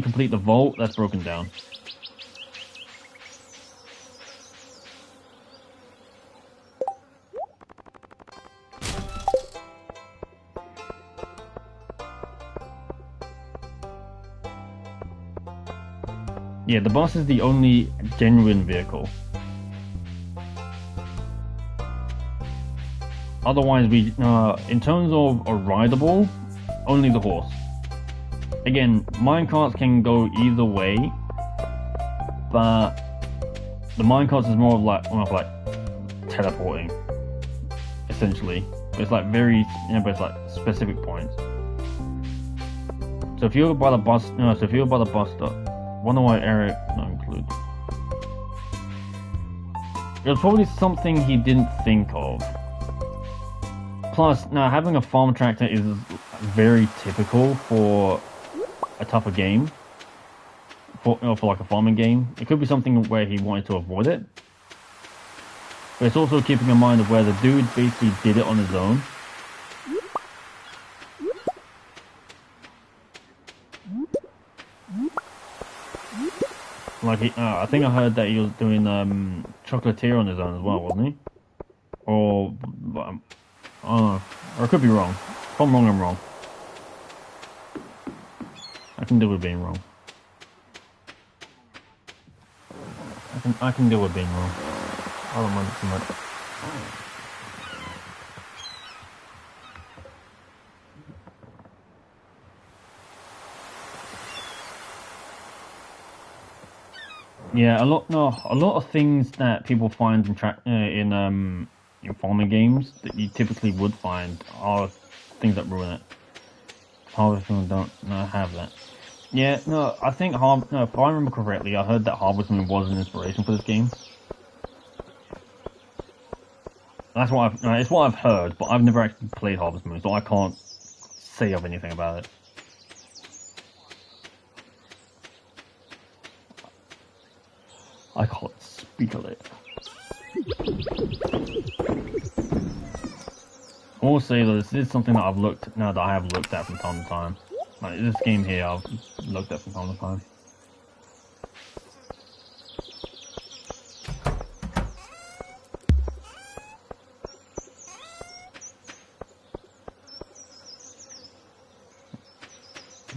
complete the vault, that's broken down. Yeah, the bus is the only genuine vehicle. Otherwise, in terms of a rideable, only the horse. Again, minecarts can go either way, but the minecarts is more of like teleporting. It's essentially. It's like very, but it's like specific points. So if you're by the bus, so if you're by the bus stop, wonder why area not include. It was probably something he didn't think of. Plus, now having a farm tractor is very typical for a tougher game. For like a farming game. It could be something where he wanted to avoid it. But it's also keeping in mind of where the dude basically did it on his own. Like I think I heard that he was doing chocolatier on his own as well, wasn't he? Or I don't know. Or I could be wrong. If I'm wrong, I'm wrong. I can deal with being wrong. I can deal with being wrong. I don't mind it too much. Yeah, a lot of things that people find in farming games that you typically would find are things that ruin it. Harvest Moon don't have that. Yeah, no, I think if I remember correctly, I heard that Harvest Moon was an inspiration for this game. That's what it's what I've heard, but I've never actually played Harvest Moon, so I can't say of anything about it. I can't speak of it. I will say though, this is something that I have looked at from time to time. Like this game here, I've looked at from time to time.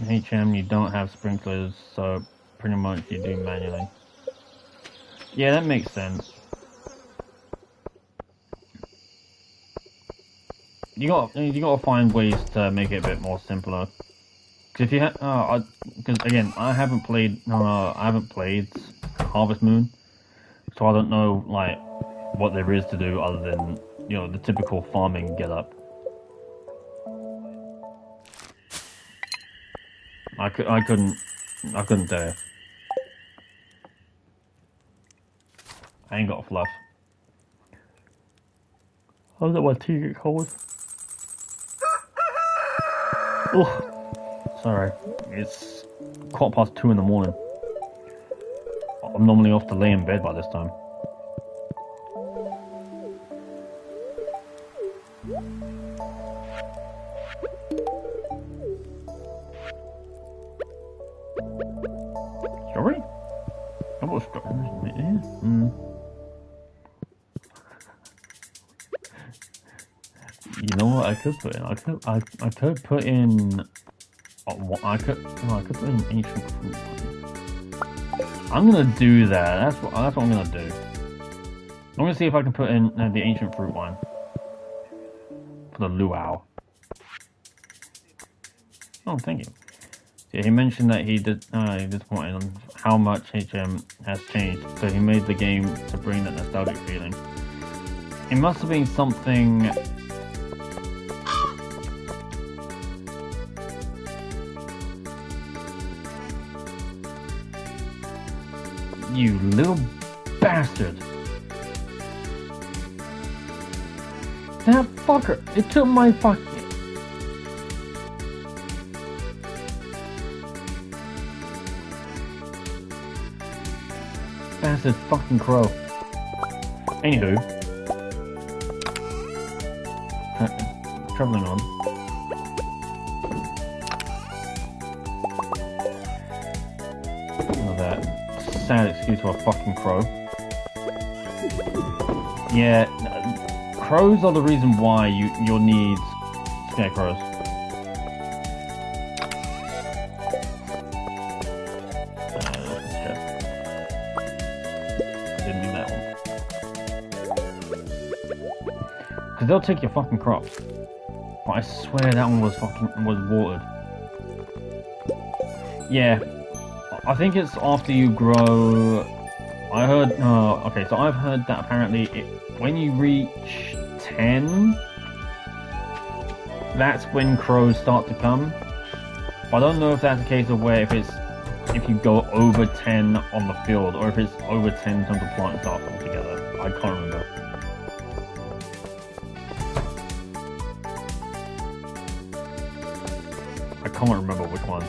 In HM, you don't have sprinklers, so pretty much you do manually. Yeah, that makes sense. You gotta find ways to make it a bit more simpler. Because if you because again, I haven't played Harvest Moon, so I don't know like what there is to do other than the typical farming getup. I couldn't tell you. I ain't got a fluff. I'll let my tea get cold. Oh. Sorry, it's 2:15 in the morning. I'm normally off to lay in bed by this time. Strawberry? How about strawberry? Yeah. You know what I could put in? I could put in. I could put in ancient fruit. I'm gonna do that. That's what I'm gonna do. I'm gonna see if I can put in the ancient fruit one for the luau. Oh, thank you. Yeah, he mentioned that he disappointed on how much HM has changed, so he made the game to bring that nostalgic feeling. It must have been something. You little bastard! That fucker! It took my fucking. Bastard fucking crow. Anywho. Traveling on. Sad excuse for a fucking crow. Yeah, crows are the reason why you'll need scarecrows. I didn't mean that one. Because they'll take your fucking crops. But I swear that one was watered. Yeah. I think it's after you grow. Okay, so I've heard that apparently when you reach 10 that's when crows start to come. But I don't know if that's a case of where if you go over 10 on the field, or if it's over 10 in terms of plant stuff altogether. I can't remember. I can't remember which one.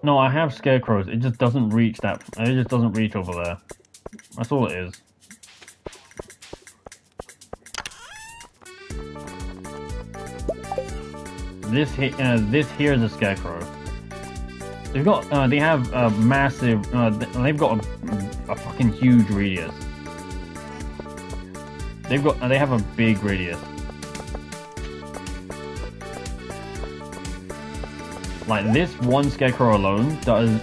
No, I have scarecrows. It just doesn't reach that. It just doesn't reach over there. That's all it is. This here is a scarecrow. They've got. They have a massive. They've got a fucking huge radius. They have a big radius. Like this one scarecrow alone does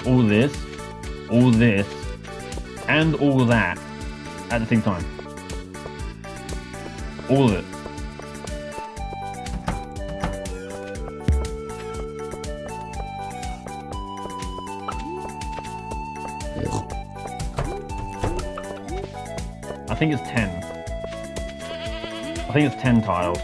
all this, and all that at the same time. All of it. I think it's 10. I think it's 10 tiles.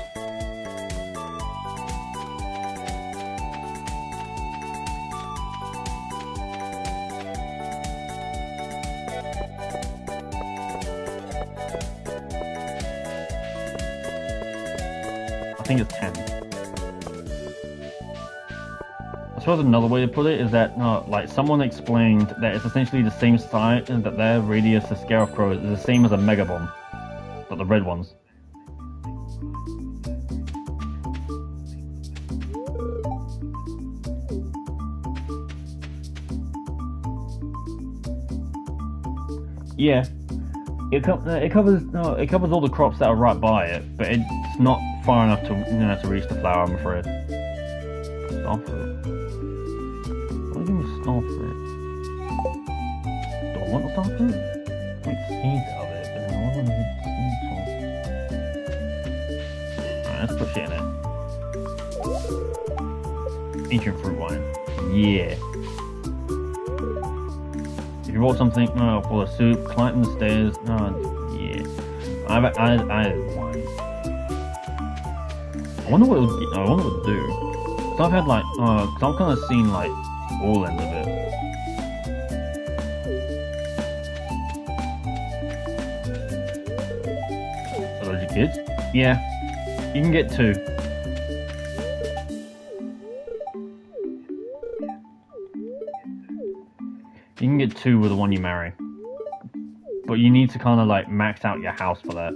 I think it's 10. I suppose another way to put it is that, like, someone explained that it's essentially the same size, and that their radius to scare off crows is the same as a mega bomb, but the red ones. Yeah, it covers all the crops that are right by it, but it's not far enough to reach the flower, I'm afraid. Starfruit. What do you mean starfruit? Do I want the starfruit? Make seeds out of it, but I want to make seeds. Alright, let's put shit in it. Ancient fruit wine. Yeah. If you brought something for the soup, climb the stairs. Yeah. I wine. I wonder what it'll do. So I've had like, cause I've kind of seen like all ends of it. Are those your kids? Yeah. You can get 2. You can get 2 with the one you marry. But you need to kind of like max out your house for that.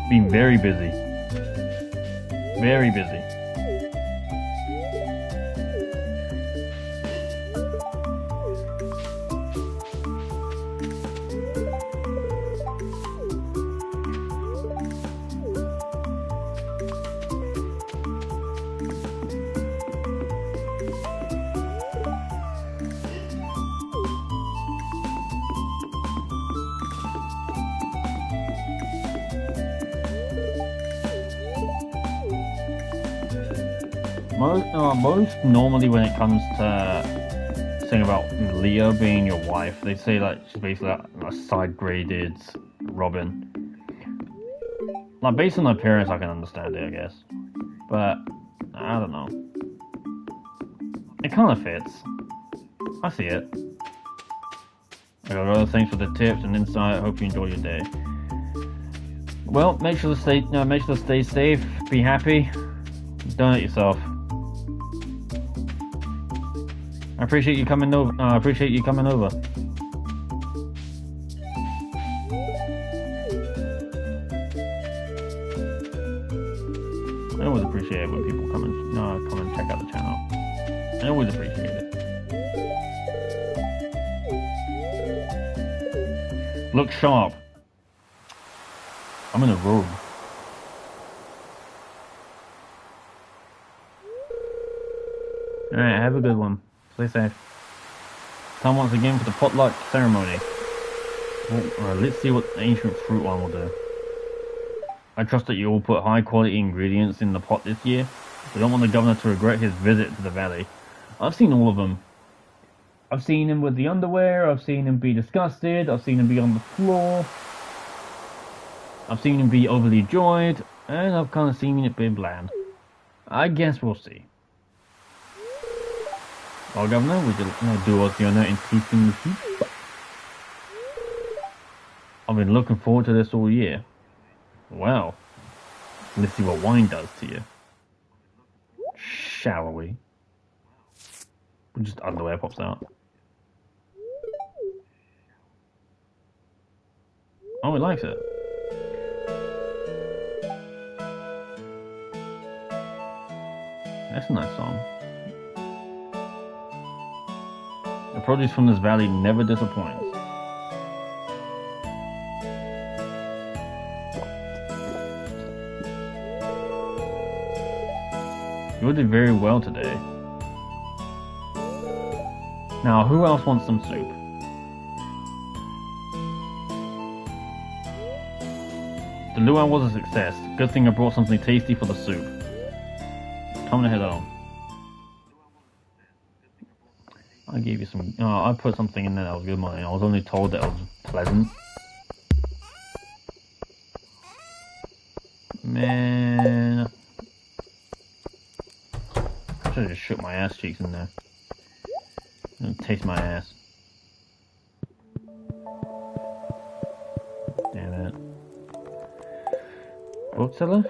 Been very busy. Very busy. Most normally when it comes to saying about Leah being your wife, they say that she's basically a side-graded Robin. Like, based on the appearance, I can understand it, I guess. But, I don't know. It kind of fits. I see it. I got other thanks for the tips and insight. I hope you enjoy your day. Well, make sure to stay safe, be happy, don't hurt yourself. I appreciate you coming over. I always appreciate it when people come and check out the channel. I always appreciate it. Look sharp. I'm in a room. Alright, have a good one. Stay safe. Time once again for the potluck ceremony. Well, let's see what the ancient fruit one will do. I trust that you all put high quality ingredients in the pot this year. We don't want the governor to regret his visit to the valley. I've seen all of them. I've seen him with the underwear, I've seen him be disgusted, I've seen him be on the floor. I've seen him be overly joyed, and I've kind of seen it be bland. I guess we'll see. Well, Governor, would you do us the honor in tasting the soup? I've been looking forward to this all year. Well, let's see what wine does to you. Shall we? Just underwear pops out. Oh, he likes it. That's a nice song. The produce from this valley never disappoints. You did very well today. Now, who else wants some soup? The luau was a success. Good thing I brought something tasty for the soup. Time to head home. I gave you some... Oh, I put something in there that was good money. I was only told that it was pleasant. Man... I should have just shook my ass cheeks in there. Taste my ass. Damn it. Bookseller?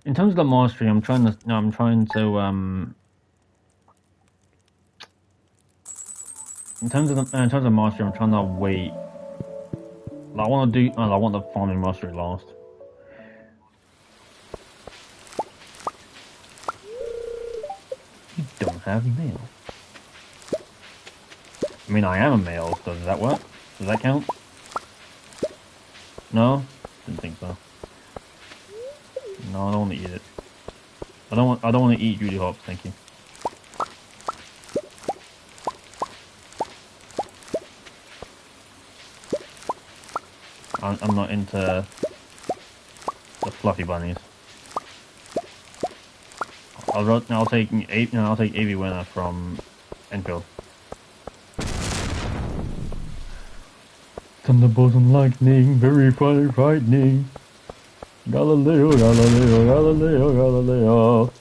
In terms of the mastery, I'm trying to in terms of mastery, I'm trying to wait. I want the farming mastery last. You don't have mail. I mean, I am a male, so does that work? Does that count? No? Didn't think so. No, I don't want to eat it. I don't want to eat Judy Hops, thank you. I'm not into the fluffy bunnies. I'll take Avi Winner from Enfield. Thunderbolts and lightning, very frightening. Galileo, Galileo, Galileo, Galileo.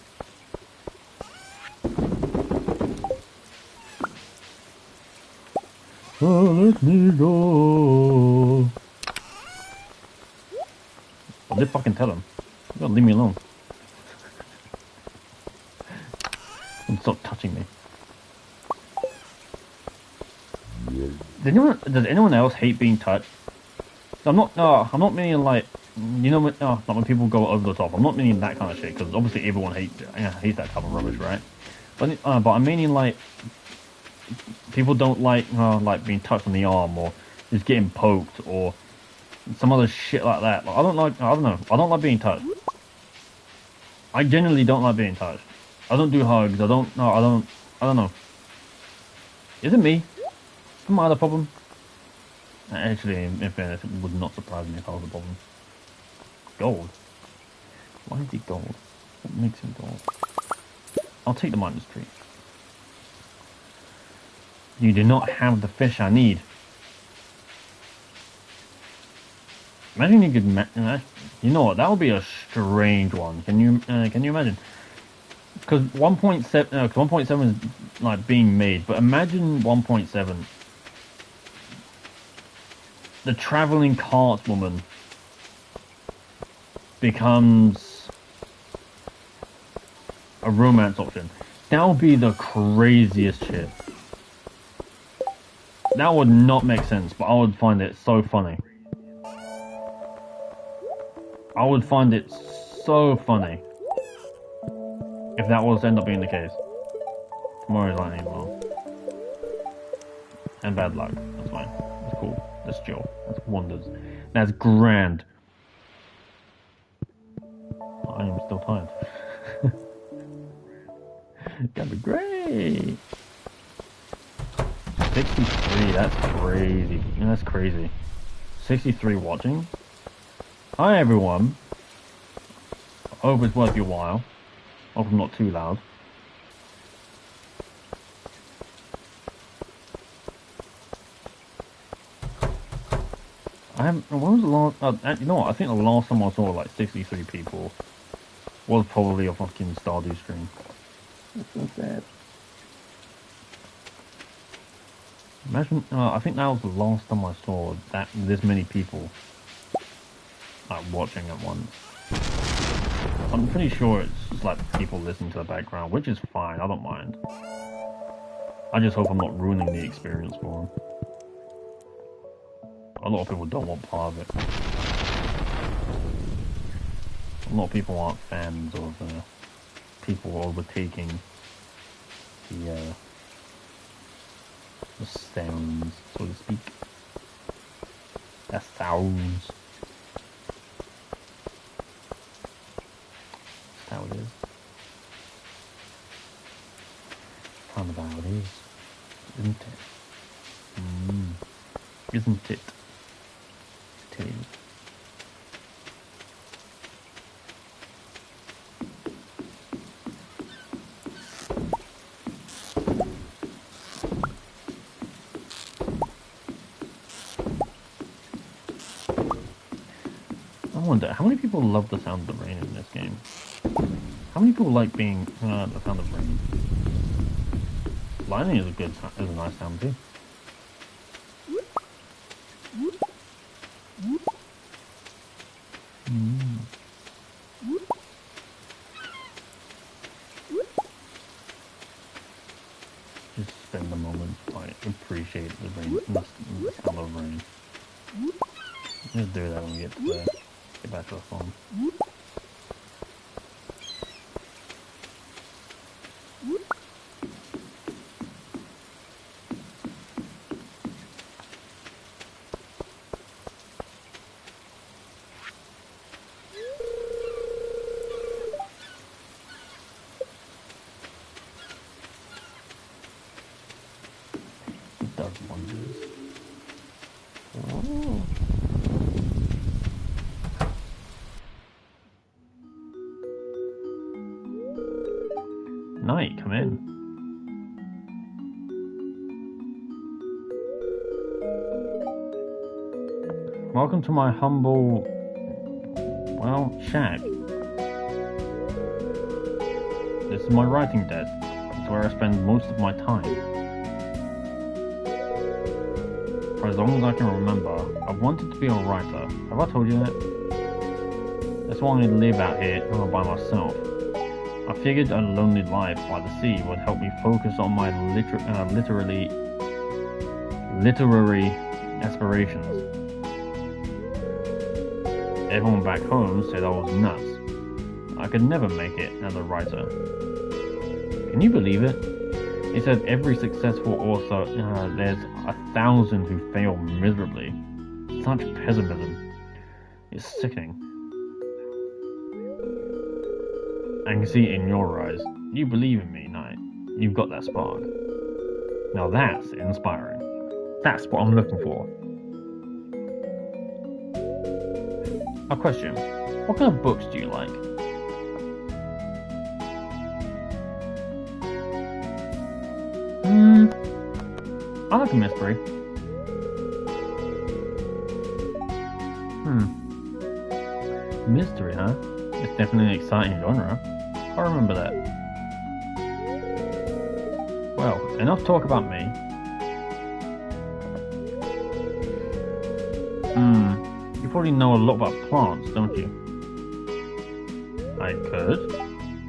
Oh, let me go. I did fucking tell him. You gotta leave me alone. And stop touching me. Does anyone else hate being touched? I'm not meaning like, you know, like when people go over the top. I'm not meaning that kind of shit, because obviously everyone hates that type of rubbish, right? But I'm meaning like, people don't like being touched on the arm, or just getting poked, or some other shit like that. Like, I don't like being touched. I genuinely don't like being touched. I don't do hugs. I don't know. Is it me? Am I the problem? Actually, in fairness, it would not surprise me if I was the problem. Gold? Why is he gold? What makes him gold? I'll take the miner's tree. You do not have the fish I need. Imagine you could, you know what, that would be a strange one. Can you imagine? Because 1.7 is like being made, but imagine 1.7. The traveling cart woman becomes a romance option. That would be the craziest shit. That would not make sense, but I would find it so funny. I would find it so funny if that was to end up being the case. Tomorrow's lightning well. And bad luck. That's fine. That's cool. That's chill. That's wonders. That's grand. I am still tired. That'd be great. 63, that's crazy. That's crazy. 63 watching. Hi everyone. I hope it's worth your while. Hope I'm not too loud. When was the last, you know what, I think the last time I saw like 63 people was probably a fucking Stardew stream. That's so sad. Imagine, I think that was the last time I saw this many people like watching at once. I'm pretty sure it's just like people listening to the background, which is fine, I don't mind. I just hope I'm not ruining the experience for them. A lot of people don't want part of it. A lot of people aren't fans of people overtaking the sounds, so to speak. The sounds. That's how it is. Kind of how it is, isn't it? Isn't it? It is. I wonder, how many people love the sound of the rain in this game? How many people like being the sound of rain? Lightning is a nice sound too. Just spend a moment, like, appreciate the rain, the sound of rain. Just do that when we get back to the phone. It does wonders. Oh. Night, come in. Welcome to my humble, well, shack. This is my writing desk. It's where I spend most of my time. For as long as I can remember, I've wanted to be a writer. Have I told you that? That's why I live out here by myself. I figured a lonely life by the sea would help me focus on my literary aspirations. Everyone back home said I was nuts. I could never make it as a writer. Can you believe it? They said every successful author, there's 1,000 who fail miserably. Such pessimism. It's sickening. I can see it in your eyes. You believe in me, Knight. You've got that spark. Now that's inspiring. That's what I'm looking for. A question. What kind of books do you like? I like a mystery. Mystery, huh? It's definitely an exciting genre. I remember that. Well, enough talk about me. You probably know a lot about plants, don't you? I could.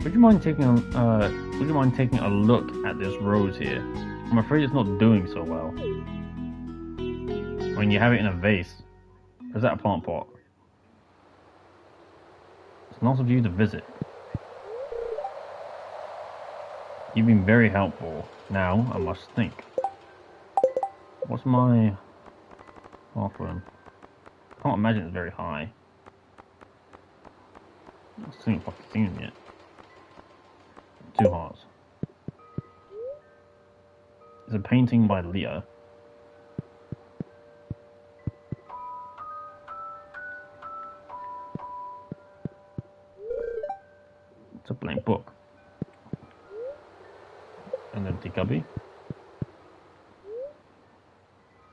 Would you mind taking a look at this rose here? I'm afraid it's not doing so well. When you have it in a vase. Is that a plant pot? It's nice of you to visit. You've been very helpful. Now, I must think. What's my bathroom? I can't imagine it's very high. Let's see if I can see it. 2 hearts. It's a painting by Leo. It's a blank book. An empty cubby.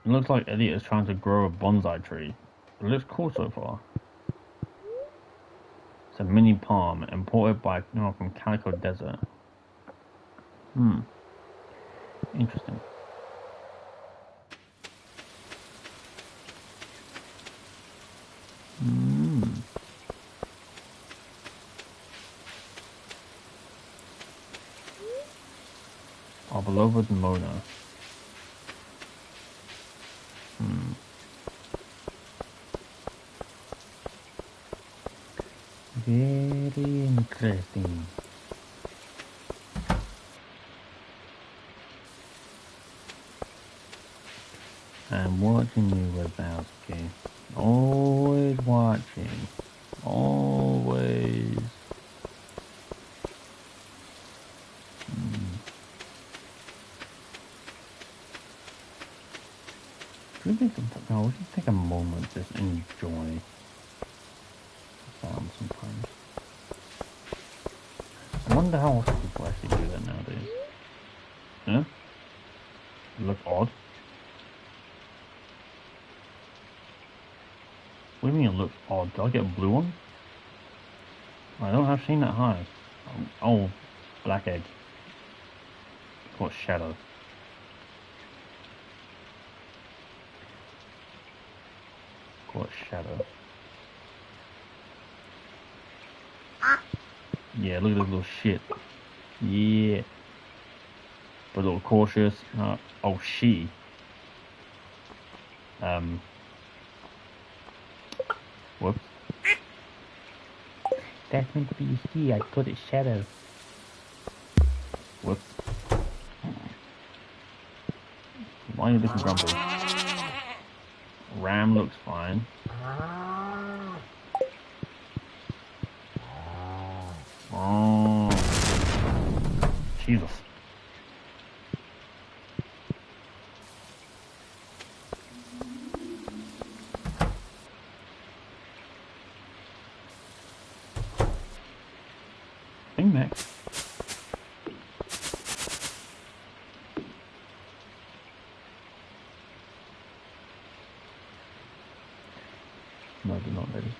It looks like Elliot is trying to grow a bonsai tree. It looks cool so far. It's a mini palm imported by from Calico Desert. Interesting. Our beloved Mona. Very interesting. I'm watching you, Wazowski. Always watching. Always. We should take a moment to just enjoy the sound sometimes. I wonder how often people actually do that nowadays. Yeah? It looks odd. What do you mean it looks odd? Did I get a blue one? I don't have seen that high. Oh, black egg. What shadow? What shadow? Yeah, look at this little shit. Yeah. But a little cautious. Oh, she. Whoops. That's meant to be she. I put it shadow. Whoops. Why are you looking grumpy? Ram looks fine. Oh. Jesus. Thing next. No, they're not ready.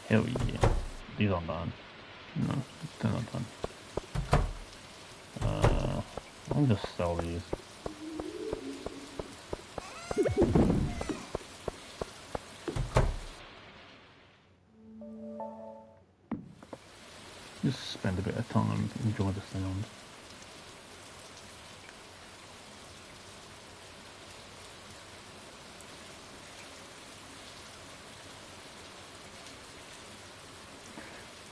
Hell yeah. These aren't done. No, they're not done. I'll just sell these. Just spend a bit of time, enjoy the sound.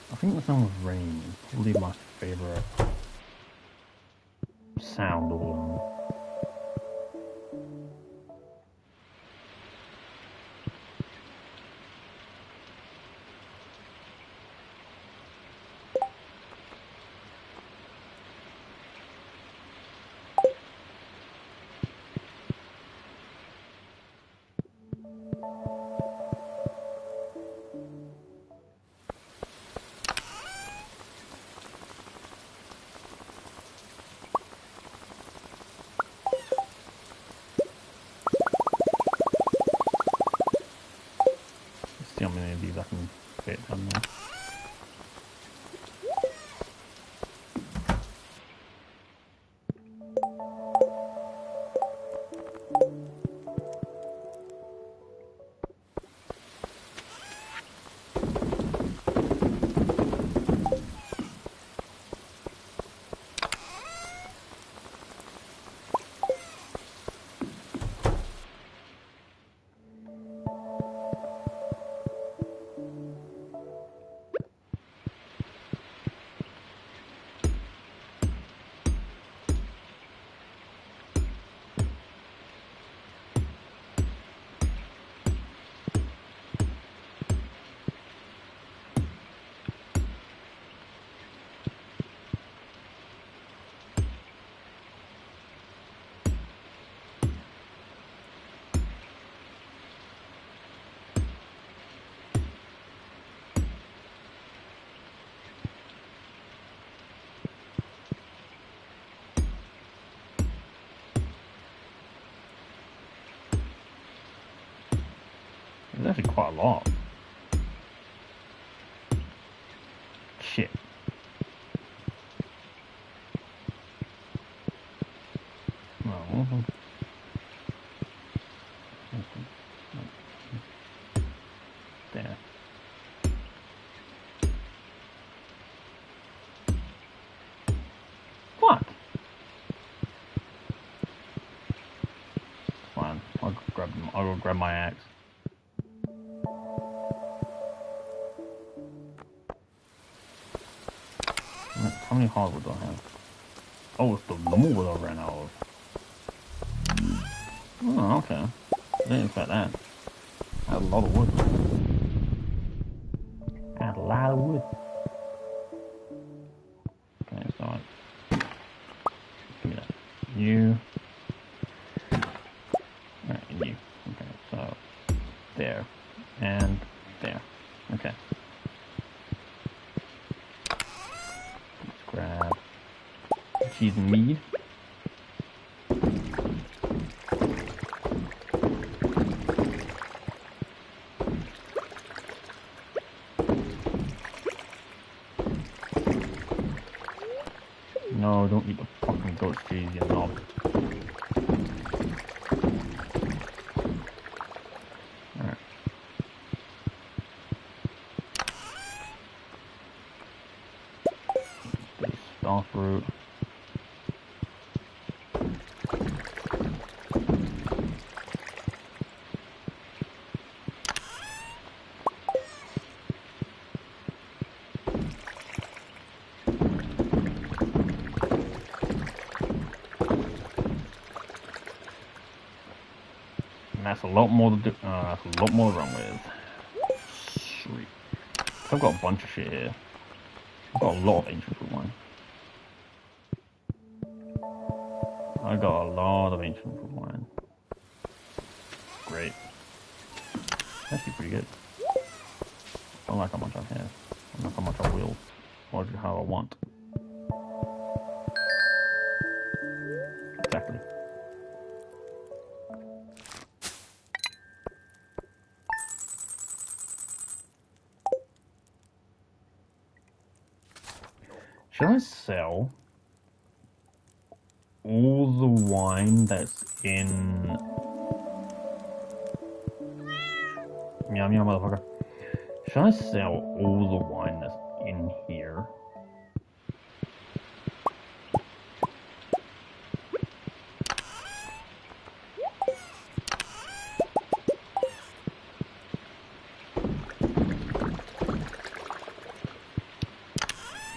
I think the sound of rain is probably my favourite sound of all. actually quite a lot. Shit. No. There. What? It's fine. I'll go grab my axe. How many hardwood do I have? Oh, it's the normal wood I ran out of. Oh, okay. I didn't expect that. I had a lot of wood. I had a lot of wood. Okay, so give me that. You. Alright, and you. Okay, so there. And there. Okay. Let's grab cheese and mead. No, don't eat the fucking goat cheese, you knob. Alright. Star fruit. That's a lot more to do. That's a lot more to run with. Sweet. I've got a bunch of shit here. I've got a lot of ancient fruit wine. I got a lot of ancient fruit wine. Great. Actually pretty good. I don't like how much I have. I don't like how much I will. Or how I want. Exactly. Should I sell all the wine that's in... Meow meow motherfucker. Should I sell all the wine that's in here?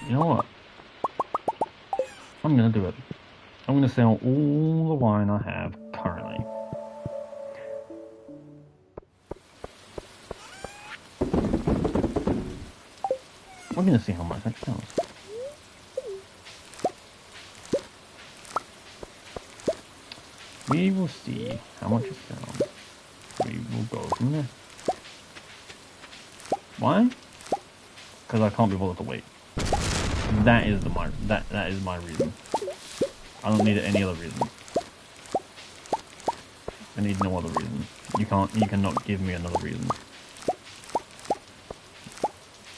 You know what? I'm gonna do it. I'm gonna sell all the wine I have currently. We're gonna see how much that sells. We will see how much it sells. We will go from there. Why? Because I can't be bothered to wait. That is that is my reason. I don't need any other reason. I need no other reason. You cannot give me another reason.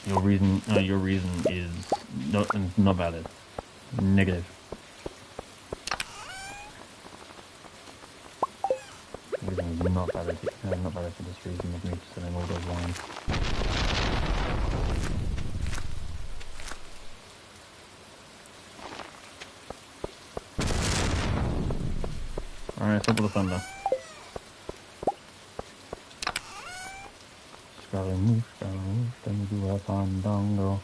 Your reason is not valid. Negative. Reason is not valid. Not valid for this reason of me selling all those wines. Alright, stop with the thunder. Scaramouche, then do a fandango.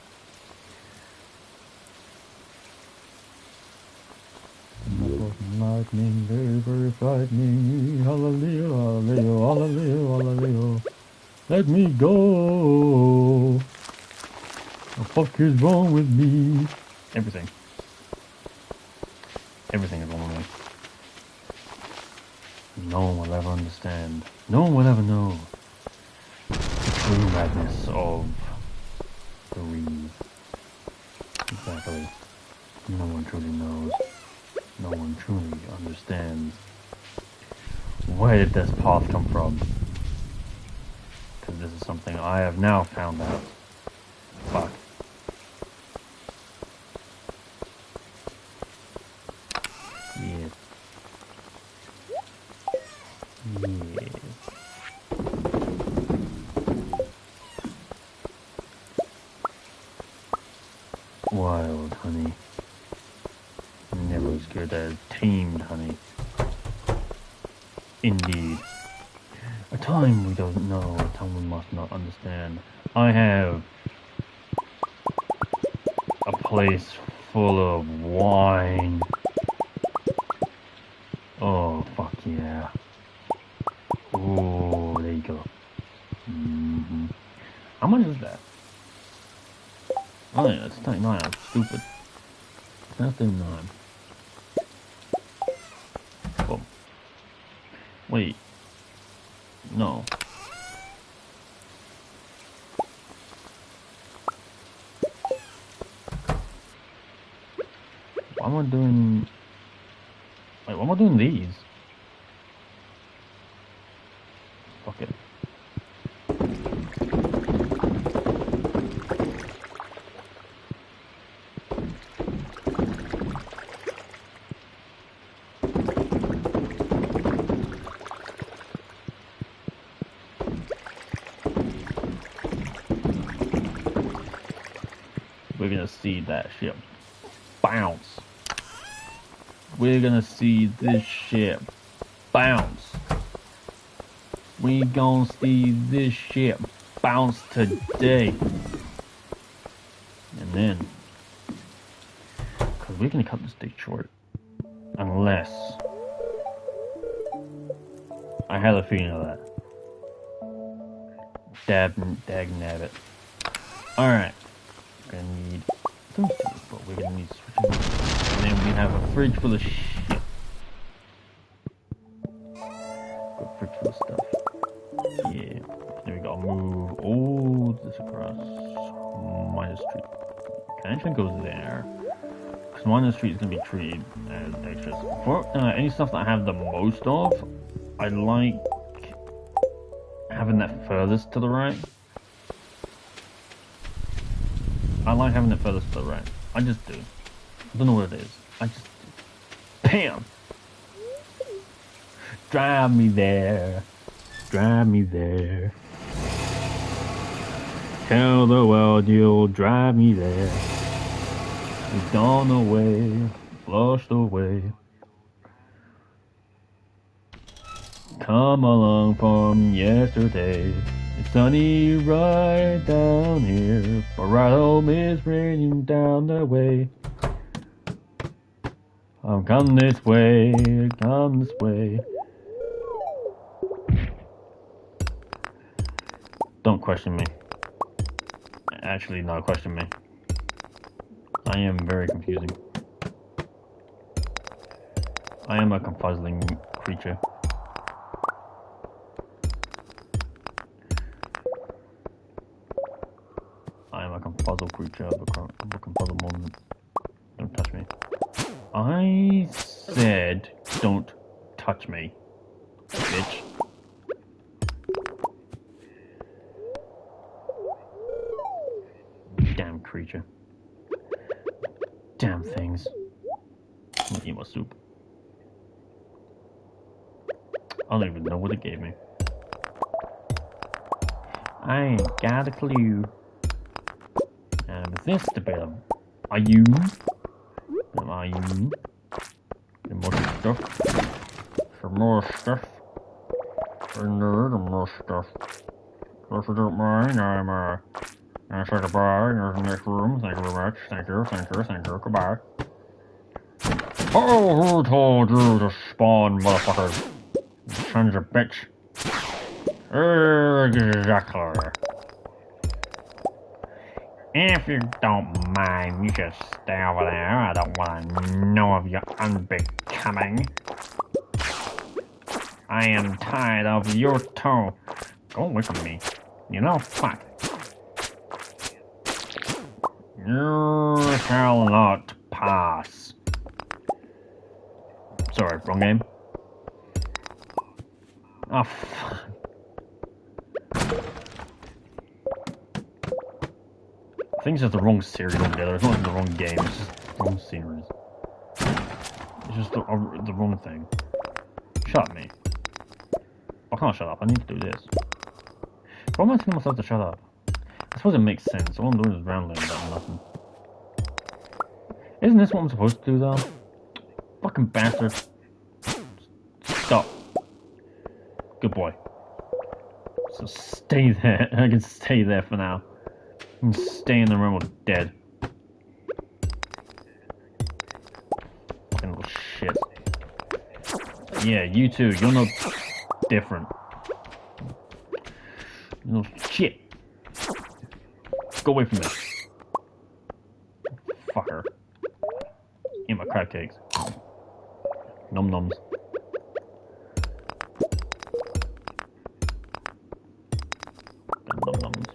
Lightning, very, very frightening. Hallelujah, hallelujah, hallelujah, hallelujah. Let me go. The fuck is wrong with me? Everything. Everything is wrong with me. No one will ever understand. No one will ever know the true madness of the reed. Exactly. No one truly knows. No one truly understands. Where did this path come from? because this is something I have now found out. Fuck. Yes. Yes. Wild honey. Never as good as tamed honey. Indeed. A time we don't know, a time we must not understand. I have a place full of wine. Oh, fuck yeah. Oh, there you go. Mm-hmm. How much is that? Oh yeah, it's 39. I'm stupid. That's 39. Boom. Wait. No. Why am I doing... Wait, why am I doing these? Fuck it. We're gonna see that ship bounce. We're gonna see this ship bounce. We gonna see this ship bounce today. And then, cause we're gonna cut this day short. Unless, I had a feeling of that. Dag nabbit. Alright. We're gonna need those two, but we're gonna need switches. And then we have a fridge full of shit. Good fridge full of stuff. Yeah. There we go. Move all this across Minor Street. Can I actually go there? Because Minor Street is gonna be treated as extras. For any stuff that I have the most of, I like having that furthest to the right. I like having it furthest to the right. I just do. I don't know what it is. I just do. Bam! Drive me there. Drive me there. Tell the world you'll drive me there. It's gone away. Flushed away. Come along from yesterday. It's sunny right down here, but right home is raining down the way. Come this way, come this way. Don't question me. Actually, no, question me. I am very confusing. I am a confuzzling creature. I am a confuzzle creature of a confuzzle moment. Don't touch me. I said, don't touch me, bitch. Damn creature. Damn things. I'm gonna eat my soup. I don't even know what it gave me. I ain't got a clue. Is this the bit of... Are you? Are you? Some more stuff. Some more stuff. And more stuff. If you don't mind, I'm gonna say goodbye. There's the next room. Thank you very much. Thank you, thank you, thank you. Goodbye. Oh, who told you to spawn, motherfuckers? You sons of bitch. Exactly. If you don't mind, you should stay over there. I don't want to know of your unbecoming. I am tired of your toe. Go away from me. You know, fuck. You shall not pass. Sorry, wrong game. Oh, fuck. I think it's just the wrong series altogether. It's not even the wrong game, it's just the wrong series. It's just the wrong thing. Shut up, me. I can't shut up, I need to do this. Why am I telling myself to shut up? I suppose it makes sense. All I'm doing is rambling about nothing. Isn't this what I'm supposed to do, though? Fucking bastard. Stop. Good boy. So stay there. I can stay there for now. And stay in the room or dead. Fucking little shit. Yeah, you too. You're no different. You little shit. Go away from me. Fucker. Eat my crab cakes. Nom noms. Nom noms.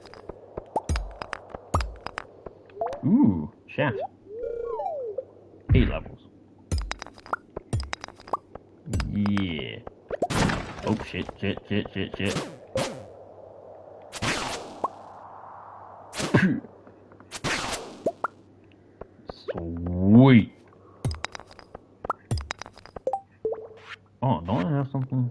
Ooh, shaft. 8 levels. Yeah. Oh shit. Sweet. Oh, don't I have something?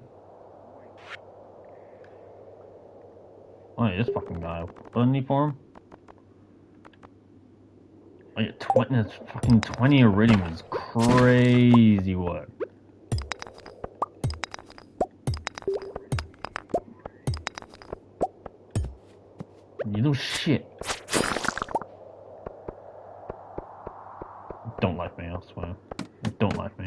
Oh yeah, this fucking guy. What do I need for him? Oh yeah, 20, that's fucking 20 iridium is crazy work. You little shit. Don't like me, I swear. Don't like me.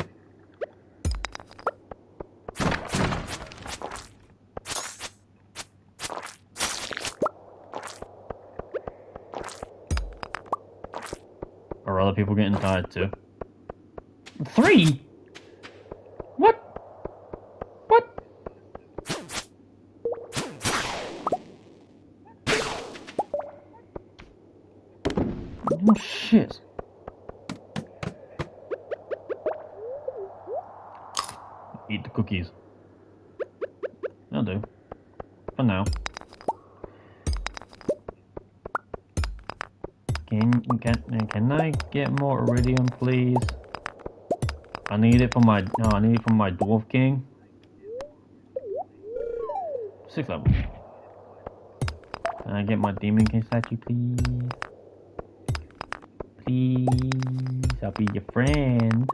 Are other people getting tired too? 3? What? What? Oh shit. Eat the cookies. I'll do. For now. Can I get more iridium, please? I need it for my dwarf king. 6 levels. Can I get my demon king statue, please? Please, I'll be your friend.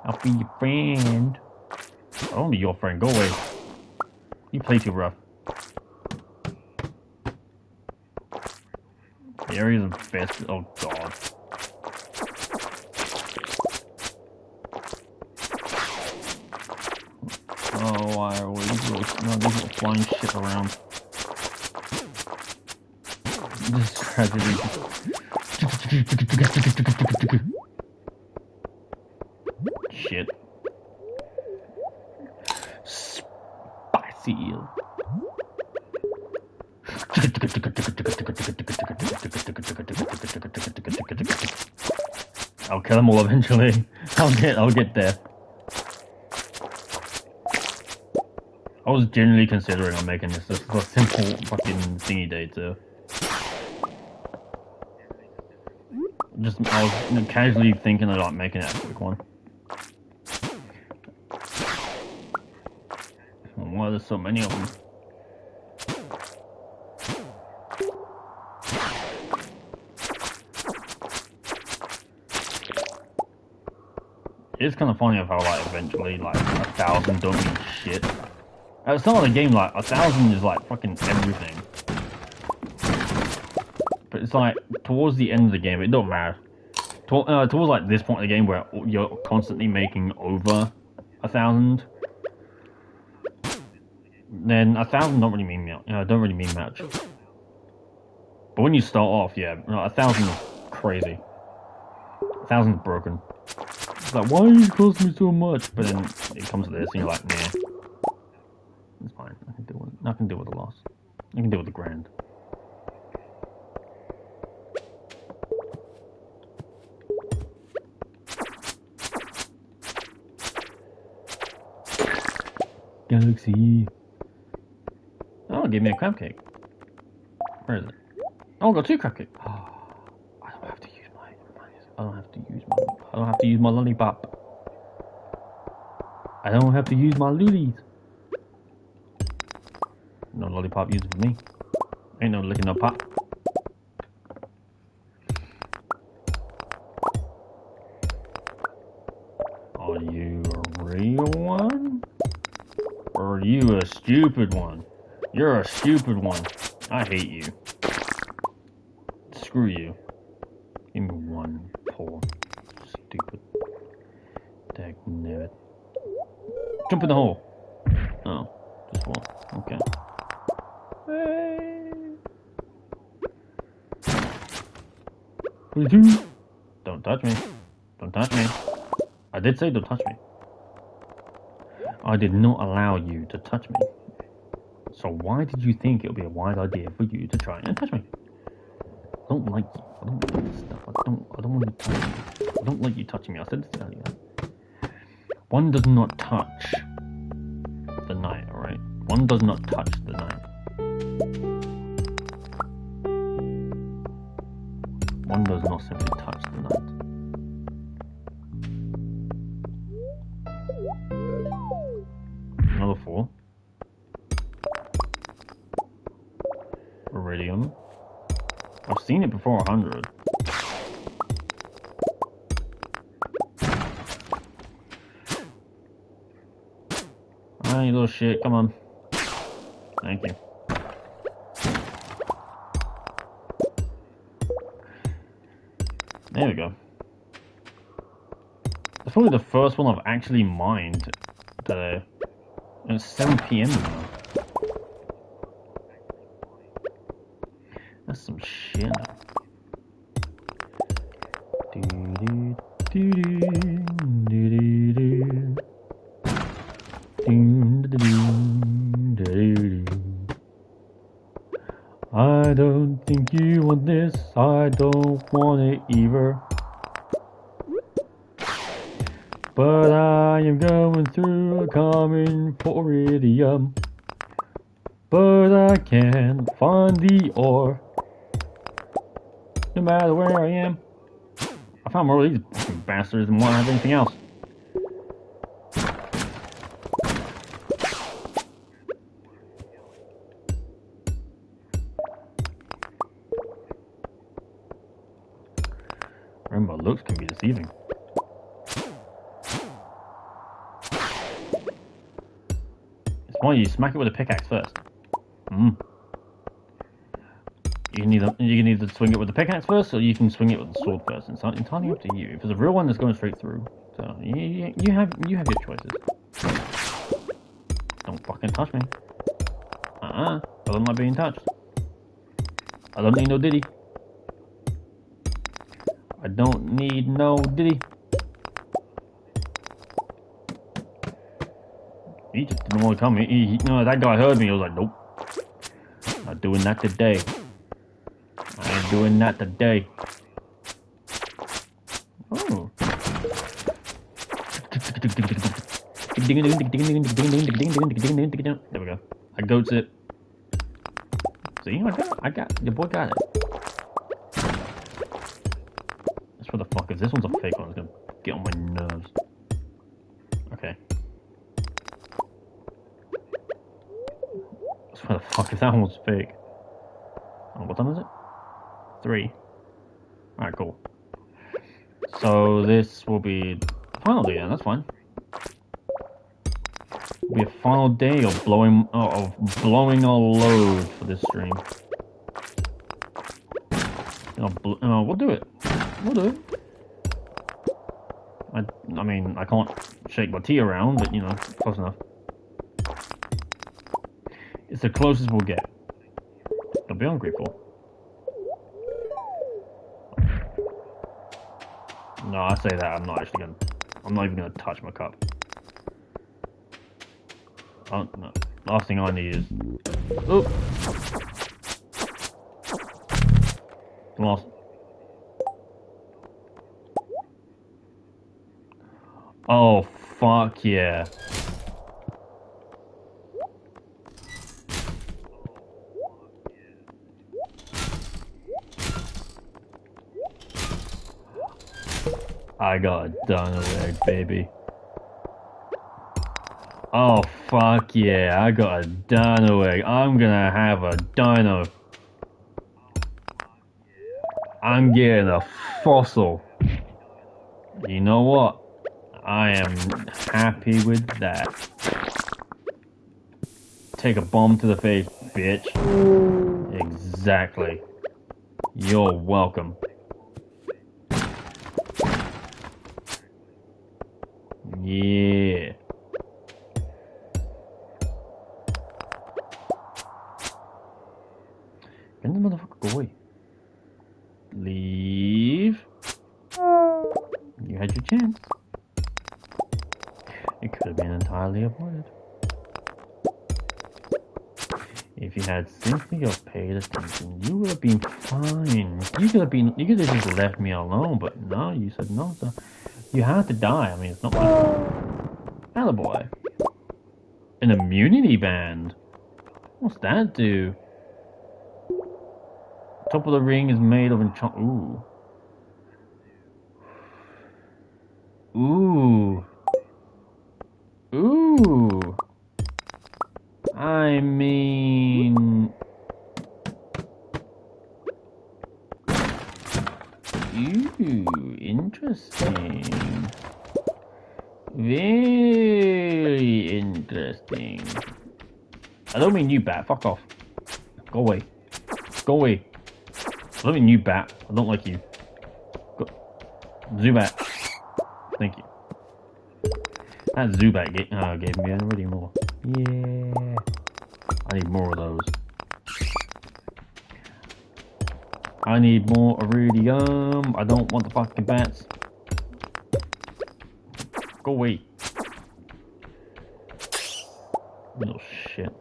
I'll be your friend. I don't be your friend. Go away. You play too rough. The area's infested. Oh god. Oh, why are we these flying shit around? This is tragedy. Shit. Spicy. I'll kill them all eventually. I'll get there. I was genuinely considering on making this just a simple fucking thingy day too. I was casually thinking about making it a quick one. Why there's so many of them? It's kind of funny of how like eventually like 1,000 don't mean shit. At the start of the game, like 1,000 is like fucking everything. But it's like towards the end of the game, it don't matter. Towards like this point of the game where you're constantly making over 1,000, then 1,000 don't really mean much. But when you start off, yeah, 1,000 is crazy. 1,000 is broken. It's like, why are you costing me so much? But then it comes to this, and you're like, nah. It's fine. I can deal with the loss. I can deal with the grand. Galaxy. Oh, give me a crab cake. Where is it? Oh, I got 2 crab cakes. Oh, I don't have to use my. I don't have to use my. I don't have to use my lollipop. I don't have to use my loolies. No lollipop used for me. Ain't no licking no pop. Are you a real one? Or are you a stupid one? You're a stupid one. I hate you. Screw you. Give me one. Poor. Stupid. Dagnabbit. Jump in the hole. Oh. Just fall. Okay. Hey. Don't touch me. Don't touch me. I did say don't touch me. I did not allow you to touch me. So why did you think it would be a wise idea for you to try and touch me? I don't like you. I don't like this stuff. I don't want you touching me. I don't like you touching me. I said this earlier. One does not touch the night, alright? One does not touch the night. One does not simply touch the night. Another 4. Iridium. I've seen it before 100. Alright, you little shit, come on. Thank you. There we go. That's probably the first one I've actually mined today. And it's 7 PM now. That's some shit. I don't think you want this. I don't want it either. But I am going through a common poridium. But I can't find the ore. No matter where I am. I found more of these fucking bastards than one of anything else. Remember, looks can be deceiving. It's why you smack it with a pickaxe first. You can either swing it with the pickaxe first, or you can swing it with the sword first. It's entirely up to you. If it's a real one, it's going straight through. So you have your choices. Don't fucking touch me. I don't like being touched. I don't need no diddy. I don't need no diddy. He just didn't want to come. No, that guy heard me. I was like, nope. Not doing that today. I ain't doing that today. Oh. There we go. I goats it. See, I got, your boy got it. That's what the fuck is this one's a fake one. It's gonna get on my nerves. Okay. That's what the fuck is that one's fake. Oh, what time is it? 3. Alright, cool. So this will be final day, yeah, that's fine. It'll be a final day of blowing a load for this stream. We'll do it. We'll do it. I mean, I can't shake my tea around, but you know, close enough. It's the closest we'll get. Don't be ungrateful. No, I say that, I'm not even gonna touch my cup. Oh, no. Last thing I need is... Oop! Lost. Oh, fuck yeah. I got a dino egg, baby. Oh, fuck yeah, I got a dino egg. I'm gonna have a dino. I'm getting a fossil. You know what? I am happy with that. Take a bomb to the face, bitch. Exactly. You're welcome. Yeah. Get the motherfucker go away. Leave. You had your chance. It could have been entirely avoided. If you had simply paid attention, you would have been fine. You could have just left me alone, but no, you said no, so you had to die. I mean, it's not my fault. Attaboy. An immunity band? What's that do? Top of the ring is made of enchant. Ooh. Ooh. I mean... Ooh, interesting. Very interesting. I don't mean you, bat. Fuck off. Go away. Go away. I don't mean you, bat. I don't like you. Go. Zubat. Thank you. That Zubat gave me already more. Yeah. I need more of those. I need more iridium. I don't want the fucking bats. Go away. Little shit.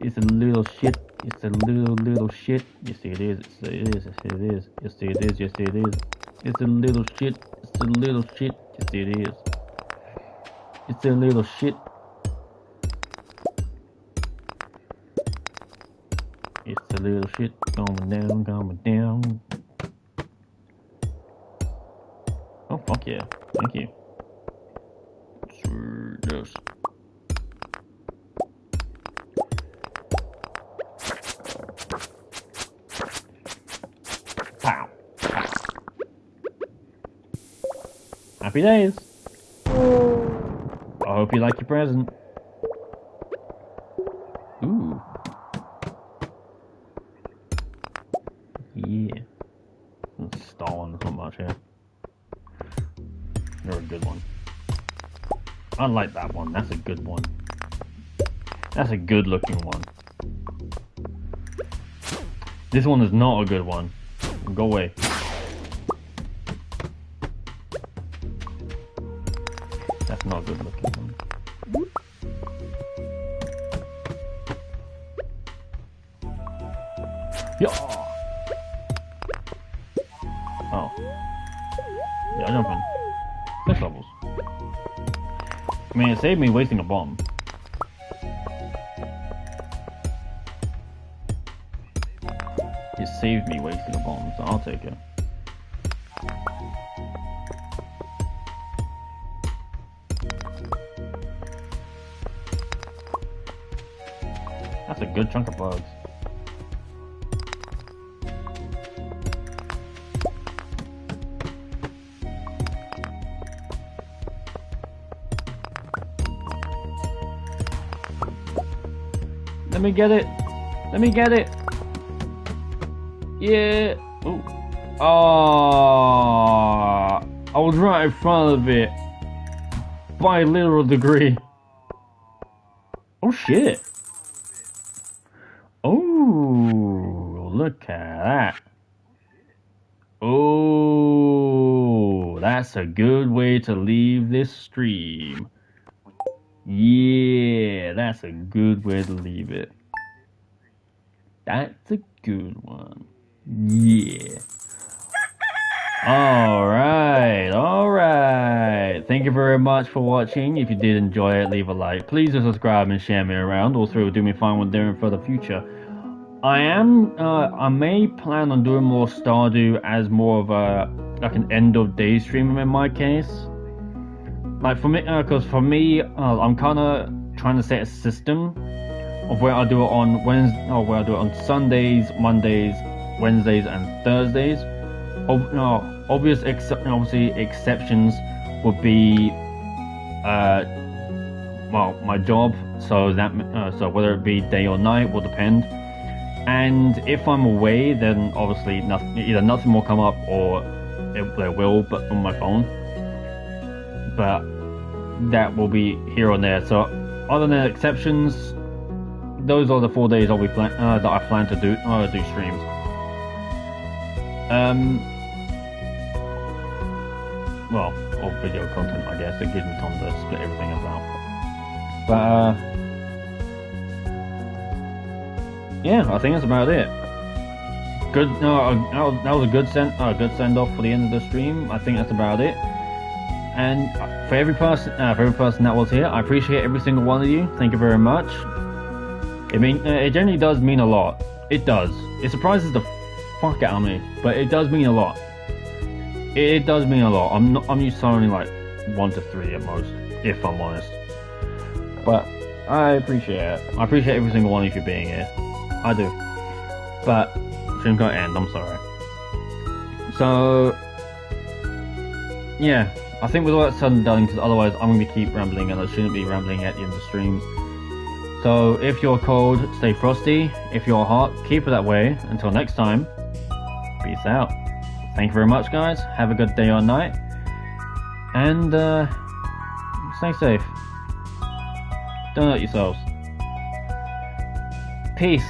It's a little shit. It's a little shit. Yes it is. Yes it is. Yes it is. Yes it is. Yes it is. It's a little shit. It's a little shit. Yes it is. It's a little shit. It's a little shit. Going down, going down. Oh fuck yeah. Thank you. Yes. Pow. Pow. Happy days. I hope you like your present. Ooh. Yeah. I'm stalling so much here. You're a good one. I like that one. That's a good one. That's a good looking one. This one is not a good one. Go away. That's not a good looking one. Yeah. Oh. Yeah, jumping. 6 levels. I mean, it saved me wasting a bomb. It saved me wasting a bomb, so I'll take it. That's a good chunk of bugs. Let me get it. Let me get it. Yeah. Ooh. Oh, I was right in front of it by a literal degree. Oh shit. Oh, look at that. Oh, that's a good way to leave this stream. Yeah, that's a good way to leave it. That's a good one. Yeah. Alright. Thank you very much for watching. If you did enjoy it, leave a like. Please do subscribe and share me around. Also, it will do me fine with doing for the future. I may plan on doing more Stardew as more of a like an end of day stream in my case. Like for me, because for me, I'm kind of trying to set a system of where I do it on Wednesday, or where I do it on Sundays, Mondays, Wednesdays, and Thursdays. Obviously exceptions would be, well, my job. So that so whether it be day or night will depend. And if I'm away, then obviously either nothing will come up or there will, but on my phone. But that will be here or there. So other than exceptions, those are the 4 days I'll be that I plan to do streams. Well, or video content, I guess. It gives me time to split everything as well. But yeah, I think that's about it. Good. That was a good send off for the end of the stream. I think that's about it. And for every person that was here, I appreciate every single one of you. Thank you very much. It generally does mean a lot. It does. It surprises the fuck out of me, but it does mean a lot. It does mean a lot. I'm used to only like 1 to 3 at most, if I'm honest. But I appreciate it. I appreciate every single one of you being here. I do. But stream can't end. I'm sorry. So yeah, I think with all that said and done, because otherwise I'm going to keep rambling, and I shouldn't be rambling at the end of the streams. So if you're cold, stay frosty. If you're hot, keep it that way. Until next time, peace out. Thank you very much, guys. Have a good day or night. And stay safe. Don't hurt yourselves. Peace.